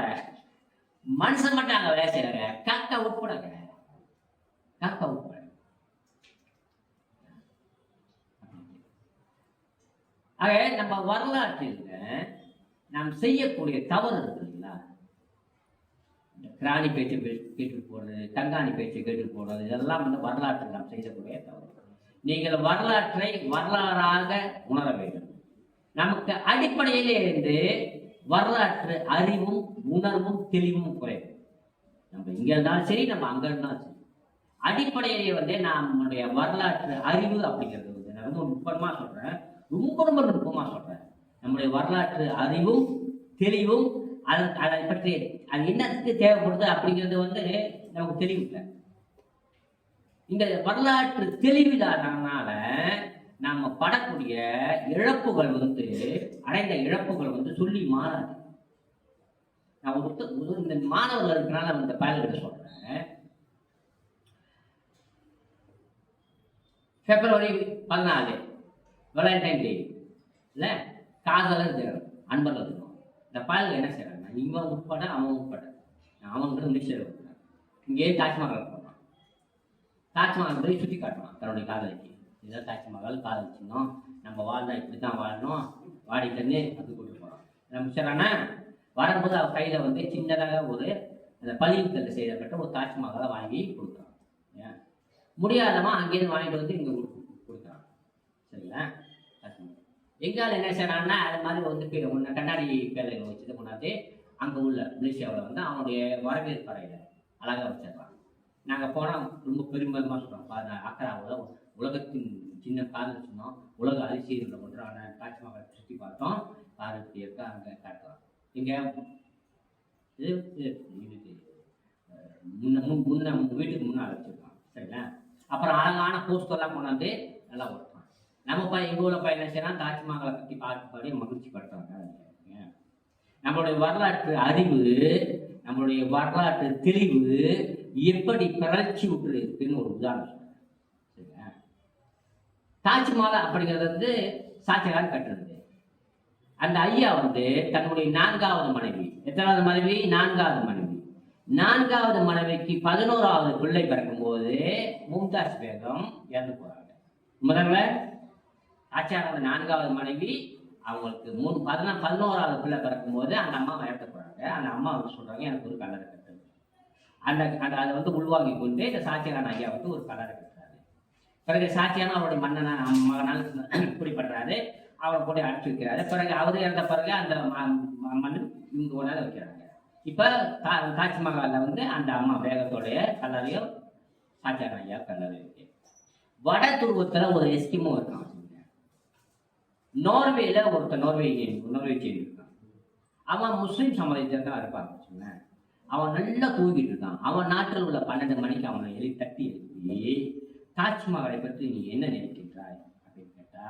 மனுஷன் மட்டும் அங்கே வேலை செய்யறாங்க, காக்கா உட்படங்க, காக்கா உட்பட. ஆக நம்ம வரலாற்றில் நாம் செய்யக்கூடிய தவறு இருக்குங்களா, கிராணி பேச்சை கேட்டு போடுறது, கண்காணி பேச்சை கேட்டு போடுறது, இதெல்லாம் வந்து வரலாற்றில் நாம் செய்யக்கூடிய தவறு. நீங்கள் வரலாற்றை வரலாறாக உணர வேண்டும். நமக்கு அடிப்படையிலே இருந்து வரலாற்று அறிவும் உணர்வும் தெளிவும் குறைவு. நம்ம இங்க இருந்தாலும் சரி, நம்ம அங்க இருந்தாலும் சரி, அடிப்படையிலே வந்து நம்முடைய வரலாற்று அறிவு அப்படிங்கிறது வந்து நான் ரொம்ப நுட்பமா சொல்றேன், ரொம்ப நுட்பமா சொல்றேன். நம்முடைய வரலாற்று அறிவும் தெளிவும் அதை பற்றி அது என்னத்துக்கு தேவைப்படுது அப்படிங்கிறது வந்து நமக்கு தெளிவில்லை. இந்த வரலாற்று தெளிவில்லாதனால நாம படக்கூடிய இழப்புகள் வந்து அடைந்த இழப்புகள் வந்து சொல்லி மாறாது. நான் இந்த மாணவர்கள் இருக்கிறனால இந்த பயல்கிட்ட சொல்றேன். பிப்ரவரி 14 வேலண்டைன் டே இல்ல, காதலர் தினம், அன்பர்கள் தினம். இந்த பயல்கள் என்ன செய்யறாங்க, இவன் உட்பட அவன் உட்பட அவன் முடிச்சு இங்கே தாஜ்மஹால் போடுறான், தாஜ்மஹால் போய் சுற்றி காட்டுவான் தன்னுடைய காதலிக்கு. இதுதான் தாஜ்மஹால், காதல் சின்னம், நம்ம வாழ்ந்தா இப்படித்தான் வாழணும், வாடி தண்ணி அது கொண்டு போறோம். நம்ம செய்யறானா வரும்போது அவ கையில வந்து சின்னதாக ஒரு அந்த பளிங்கல்ல செய்யப்பட்ட ஒரு தாஜ்மஹாலை வாங்கி கொடுக்குறான். முடியாதவன் அங்கேயிருந்து வாங்கிட்டு வந்து இங்க கொடுக்குறான். சரிங்களா? எங்கால என்ன செய்யறான்னா அது மாதிரி வந்து ஒன்று கண்ணாடி பேலைகளை வச்சுட்டு கொண்டாந்து அங்கே உள்ள மலேசியாவில் வந்து அவனுடைய வரவேற்பு அறையில அழகாக வச்சிடறான். நாங்கள் போனால் ரொம்ப பெருமிதமாக சொல்கிறோம், அக்கராவில் உலகத்தின் சின்ன காதல் சொன்னோம், உலக அதிசயங்களை ஒன்றான தாஜ்மஹாலை சுற்றி பார்த்தோம், கார் இப்படி இருக்கா அங்கே காட்டுறோம். இங்கே இது இதுக்கு முன்ன வீட்டுக்கு முன்னால் வச்சுருக்கான். சரிங்களா? அப்புறம் அழகான போஸ்டர்லாம் கொண்டாந்து நல்லா ஓட்டுறான். நம்ம எங்கள் ஊரில் பையன் என்ன செய்யலாம், தாஜ்மஹாலை பற்றி பாடி மகிழ்ச்சி படுறாங்க. நம்மளுடைய வரலாற்று அறிவு, நம்மளுடைய வரலாற்று தெளிவு எப்படி பிறழ்ச்சி விட்டு இருக்குன்னு ஒரு உதாரணம் சொல்றேன். சரிங்களா? தாஜ்மஹால் அப்படிங்கிறது வந்து ஷாஜகான் கட்டுறது. அந்த ஐயா வந்து தன்னுடைய 4வது மனைவி, எத்தனாவது மனைவி? 4வது மனைவி. 4வது மனைவிக்கு 11வது பிள்ளை பிறக்கும் போது மும்தாஜ் பேகம் இறந்து போறாங்க. முதல்ல ஆச்சாரோட 4வது மனைவி அவங்களுக்கு 11வது பிள்ளை பிறக்கும் போது அந்த அம்மா இறந்து போறாங்க. அந்த அம்மா வந்து சொல்றாங்க, எனக்கு ஒரு கல்லறை கட்டு. அதை வந்து உள்வாங்கி கொண்டு இந்த சாட்சியான ஐயா வந்து ஒரு கல்லறை கட்டுறாரு. பிறகு சாட்சியான அவருடைய மகனால் பிடிப்படுறாரு, அவரை போட்டு அடிச்சு வைக்கிறாரு. பிறகு அவரு இறந்த பிறகு அந்த மண் இவங்க கொண்டாந்து வைக்கிறாங்க. இப்ப தாஜ்மஹால்ல வந்து அந்த அம்மா வேகத்தோடைய கல்லறையும் சாட்சியான ஐயா கல்லறை இருக்கு. வட துருவத்துல ஒரு எஸ்கிமோ இருக்கான், நோர்வேல ஒருத்தர் நோர்வேஜியன் இருக்கான். அவன் முஸ்லீம் சமுதாயத்தில் தான் இருப்பாங்க. அவன் நல்லா தூங்கிட்டு இருக்கான். அவன் நாட்டில் உள்ள 12 மணிக்கு அவனை தட்டி எழுப்பி தாஜ்மஹாலை பற்றி நீ என்ன நினைக்கின்றாய் அப்படின்னு கேட்டா,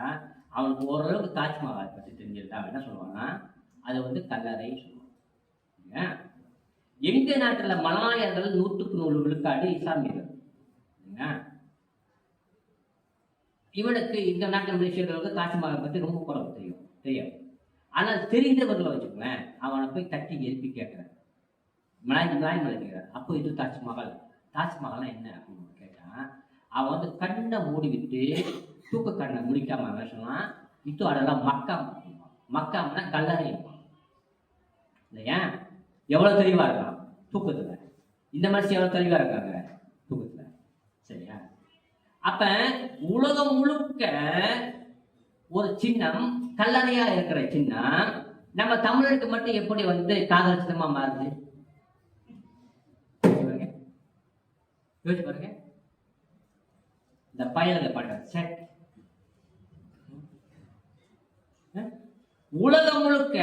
அவனுக்கு ஓரளவுக்கு தாஜ்மஹாலை பற்றி தெரிஞ்சிருந்தா அவன் என்ன சொல்லுவான்னா, அது வந்து கல்லறை சொல்லுவான். எங்க நாட்டுல மலாயர்கள் 100% விழுக்காடு இஸ்லாமியர்கள். இவனுக்கு இந்த நாட்டில் மலேசியர்களுக்கு தாஜ்மஹாலை பற்றி ரொம்ப குறைவு தெரியாது. ஆனால் தெரிந்தவர்களை வச்சுக்கோங்களேன், அவனை போய் தட்டி எழுப்பி கேட்குறேன், மலாய் மலைக்கிறார். அப்போ இது தாஜ்மஹால்லாம் என்ன அப்படின்னு கேட்டான். அவன் வந்து கண்ணை மூடி விட்டு தூக்க கண்ணை முடிக்காம அவன் சொன்னான், இது அதெல்லாம் மக்காம்னா கல்லறை இல்லையா? எவ்வளோ தெளிவா இருக்கான் தூக்கத்துல. இந்த மனுஷன் எவ்வளோ தெளிவா இருக்காங்க தூக்கத்துல. சரியா? அப்ப உலகம் முழுக்க ஒரு சின்னம், கல்லறையா இருக்கிற சின்னம், நம்ம தமிழருக்கு மட்டும் எப்படி வந்து காதல் சின்னமா மாறுது? யோசிச்சு பாருங்க. இந்த பயலுங்க பண்ற உலகம் முழுக்க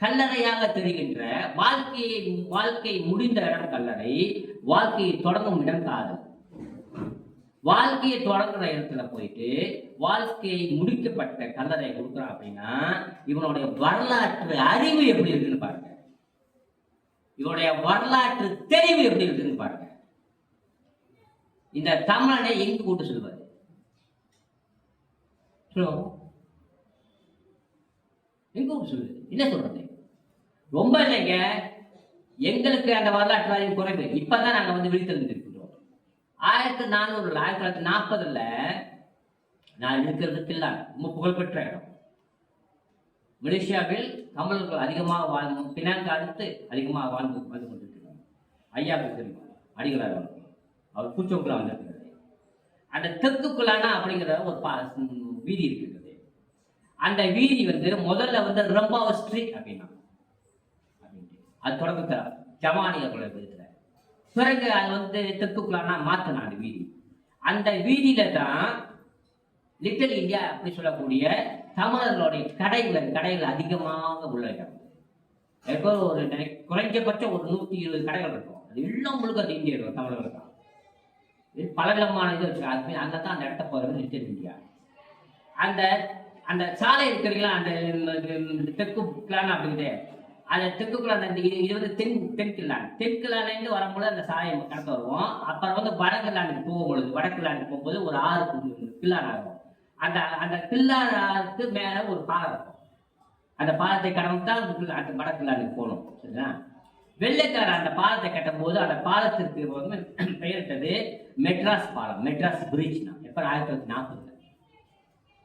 கல்லறையாக தெரிகின்ற வாழ்க்கை முடிந்த இடம் கல்லறை, வாழ்க்கையை தொடங்கும் இடம் காதல். வாழ்க்கையை தொடங்குற இடத்துல போயிட்டு வாழ்க்கையை முடிக்கப்பட்ட கல்லறை கொடுக்குறான் அப்படின்னா இவனுடைய வரலாற்று அறிவு எப்படி இருக்குன்னு பாருங்க, இவனுடைய வரலாற்று தெளிவு எப்படி இருக்குன்னு பாருங்க. இந்த தமிழனை எங்க கூட்டு சொல்வாரு? எங்க கூட்டு சொல்லுது? என்ன சொல்றது? ரொம்ப இல்லைங்க, எங்களுக்கு அந்த வரலாற்று அறிவு குறைவு. இப்பதான் நாங்க வந்து விழித்திருந்திருக்கிறோம். 1940 நான் இருக்கிறது கில்லான், ரொம்ப புகழ்பெற்ற இடம். மலேசியாவில் தமிழர்கள் அதிகமாக வாழ்ந்து, பினாங்க அடுத்து அதிகமாக வாழ்ந்து கொண்டிருக்கிறாங்க. ஐயாவுக்கு தெரியும், அடிகளார் அவர் பூச்சோக்குள்ள வந்திருக்கிறது. அந்த தெற்குக்குள்ளானா அப்படிங்கிற ஒரு வீதி இருக்கிறது. அந்த வீதி வந்து முதல்ல வந்து ரம்பாவ ஸ்ட்ரீட் அப்படின்னா அது தொடக்கத்தை ஜமானியர்களோட விதத்துல. பிறகு அது வந்து தெற்குக்குள்ளானா மாத்தினா அந்த வீதி. அந்த வீதியில தான் லிட்டில் இந்தியா அப்படி சொல்லக்கூடிய தமிழர்களுடைய கடைகள் அதிகமாக உள்ள இடம். எப்போ ஒரு குறைஞ்சபட்சம் ஒரு 120 கடைகள் இருக்கும். அது எல்லாம் முழுக்க அது இந்தியா இருக்கும், தமிழர்கள் தான். பலவிதமான இது இருக்கு. அது அங்கே தான் அந்த இடத்த போகிறது லிட்டில் இந்தியா. அந்த சாலை இருக்கிறீங்களா, அந்த தெற்குக்குள்ளான அப்படிங்குது. அந்த தெற்குக்குள்ளான இது வந்து தென்கிளாண்டு வரும்போது அந்த சாலையை கடத்த வருவோம். அப்புறம் வந்து வடக்கிளாண்டுக்கு போகும்பொழுது, வடக்கிளாண்டுக்கு போகும்போது ஒரு 6 கில்லான் ஆகும். அந்த கில்லானுக்கு மேல ஒரு பாலம் இருக்கும். அந்த பாலத்தை கடந்து தான் அந்த வடக்கிளாண்டுக்கு போகணும். சரிங்களா? வெள்ளைக்காரர் அந்த பாலத்தை கட்டும் போது அந்த பாலத்திற்கு வந்து பெயரிட்டது மெட்ராஸ் பாலம், மெட்ராஸ் பிரிட்ஜ். எப்ப 1940.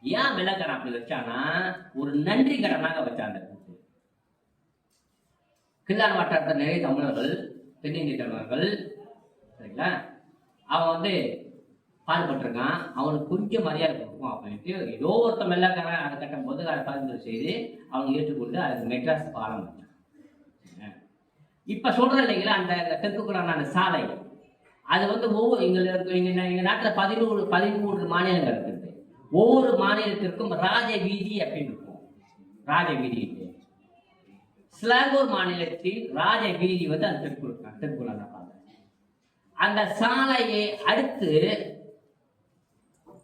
ஏன் வெள்ளைக்காரன் அப்படி வச்சானா, ஒரு நன்றி கடனாக வச்சான். அந்த கில்லான் வட்டாரத்தில் நிறைய தமிழர்கள், தென்னிந்திய தமிழர்கள், சரிங்களா, அவன் வந்து பாடுபட்டிருக்கான். அவனுக்கு கொஞ்சம் மரியாதை கொடுக்கும் அப்படின்ட்டு ஏதோ ஒருத்தன் வெள்ளைக்காரன் அதை கட்டும் போது அதை பரிந்துரை செய்து அவங்க ஏற்றுக்கொண்டு அதுக்கு மெட்ராஸ் பாலம் வச்சான். இப்ப சொல்றது இல்லைங்களா, அந்த தெற்குக்குள்ளான அந்த சாலை அது வந்து ஒவ்வொரு எங்க நாட்டில் 13 மாநிலங்கள் இருக்குது. ஒவ்வொரு மாநிலத்திற்கும் ராஜ வீதி அப்படின்னு இருக்கும். ராஜ வீதி ஸ்லாங்கூர் மாநிலத்தில் ராஜ வீதி வந்து அந்த தெற்குள்ளான பாதை. அந்த சாலையை அடுத்து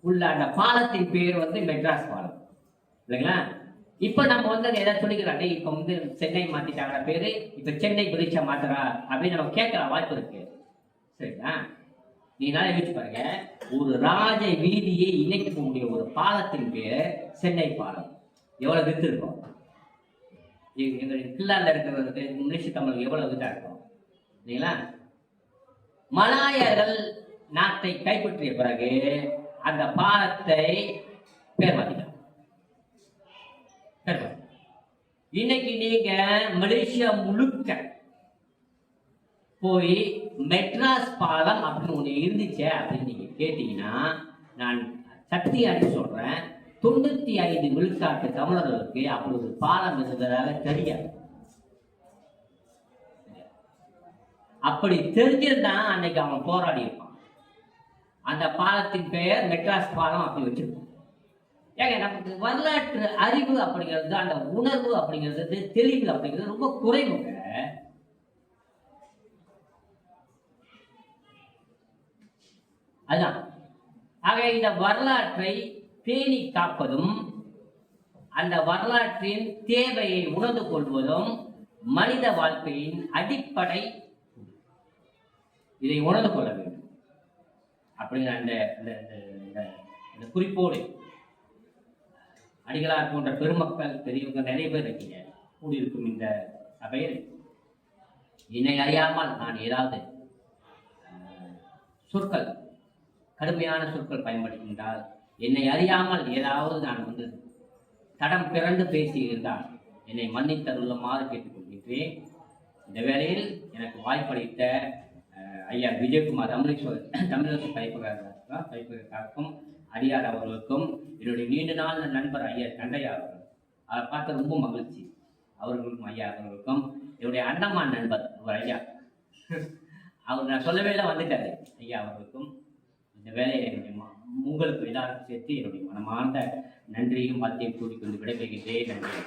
உள்ள அந்த பாலத்தின் பேர் வந்து மெட்ராஸ் பாலம் இல்லைங்களா? இப்ப நம்ம வந்து ஏதாவது சொல்லிக்கிறாங்க, இப்ப வந்து சென்னை மாத்திட்டாங்க பேரு, இப்ப சென்னை பிரிட்ஜா மாத்துறா அப்படின்னு நம்ம கேட்கற வாய்ப்பு இருக்கு. சரிங்களா? நீங்க யோசிச்சு பாருங்க, ஒரு ராஜ வீதியை இணைக்கக்கூடிய ஒரு பாலத்தின் பேர் சென்னை பாலம். எவ்வளவு வித்து இருக்கும்? எங்களுக்கு கில்லால இருக்கிறது மலேசிய தமிழ் எவ்வளவு வித்தா இருக்கும் இல்லைங்களா? மலாயர்கள் நாட்டை கைப்பற்றிய பிறகு அந்த பாலத்தை பேர் மாத்திட்டாங்க. இன்னைக்கு நீங்க மலேசியா முழுக்க போய் மெட்ராஸ் பாலம் அப்படின்னு ஒண்ணு இருந்துச்சு அப்படின்னு நீங்க கேட்டீங்கன்னா, நான் சக்தியாடி சொல்றேன், 95 விழுக்காட்டு தமிழர்களுக்கு அப்படி ஒரு பாலம் இருந்ததாக தெரியாது. அப்படி தெரிஞ்சிருந்தா அன்னைக்கு அவன் போராடி இருப்பான். அந்த பாலத்தின் பெயர் மெட்ராஸ் பாலம் அப்படி வச்சிருப்பான். ஏங்க, நமக்கு வரலாற்று அறிவு அப்படிங்கிறது, அந்த உணர்வு அப்படிங்கிறது, தெளிவு அப்படிங்கிறது ரொம்ப குறைவுங்க. அதுதான். ஆக இந்த வரலாற்றை பேணி காப்பதும் அந்த வரலாற்றின் தேவையை உணர்ந்து கொள்வதும் மனித வாழ்க்கையின் அடிப்படை. இதை உணர்ந்து கொள்ள வேண்டும் அப்படிங்கிற அந்த இந்த குறிப்போடு அடிகளார் போன்ற பெருமக்கள் பெரியவங்க நிறைய பேர் இருக்கீங்க கூடியிருக்கும் இந்த சபையில் என்னை அறியாமல் நான் ஏதாவது சொற்கள் கடுமையான சொற்கள் பயன்படுகின்றால், என்னை அறியாமல் ஏதாவது நான் தடம் பிறந்து பேசியிருந்தால் என்னை மன்னித்தருளுமாறு கேட்டுக்கொள்கின்றேன். இந்த வேளையில் எனக்கு வாய்ப்பளித்த ஐயா விஜயகுமார் தமிழக பைப்பகருக்கும் அடியார் அவர்களுக்கும், என்னுடைய நீண்ட நாள் நண்பர் ஐயா கண்டையா அவர்கள், அவரை பார்த்து ரொம்ப மகிழ்ச்சி, அவர்களுக்கும் ஐயா அவர்களுக்கும், என்னுடைய அண்ணம்மான் நண்பர் ஒரு ஐயா அவர் நான் சொல்லவே இல்லை வந்துட்டாரு ஐயா அவர்களுக்கும் இந்த வேலையை என்னுடைய உங்களுக்கு எல்லாருக்கும் சேர்த்து என்னுடைய மனமார்ந்த நன்றியும் வாழ்த்தையும் கூறிக்கொண்டு விடைபெறுகின்றேன். நன்றி.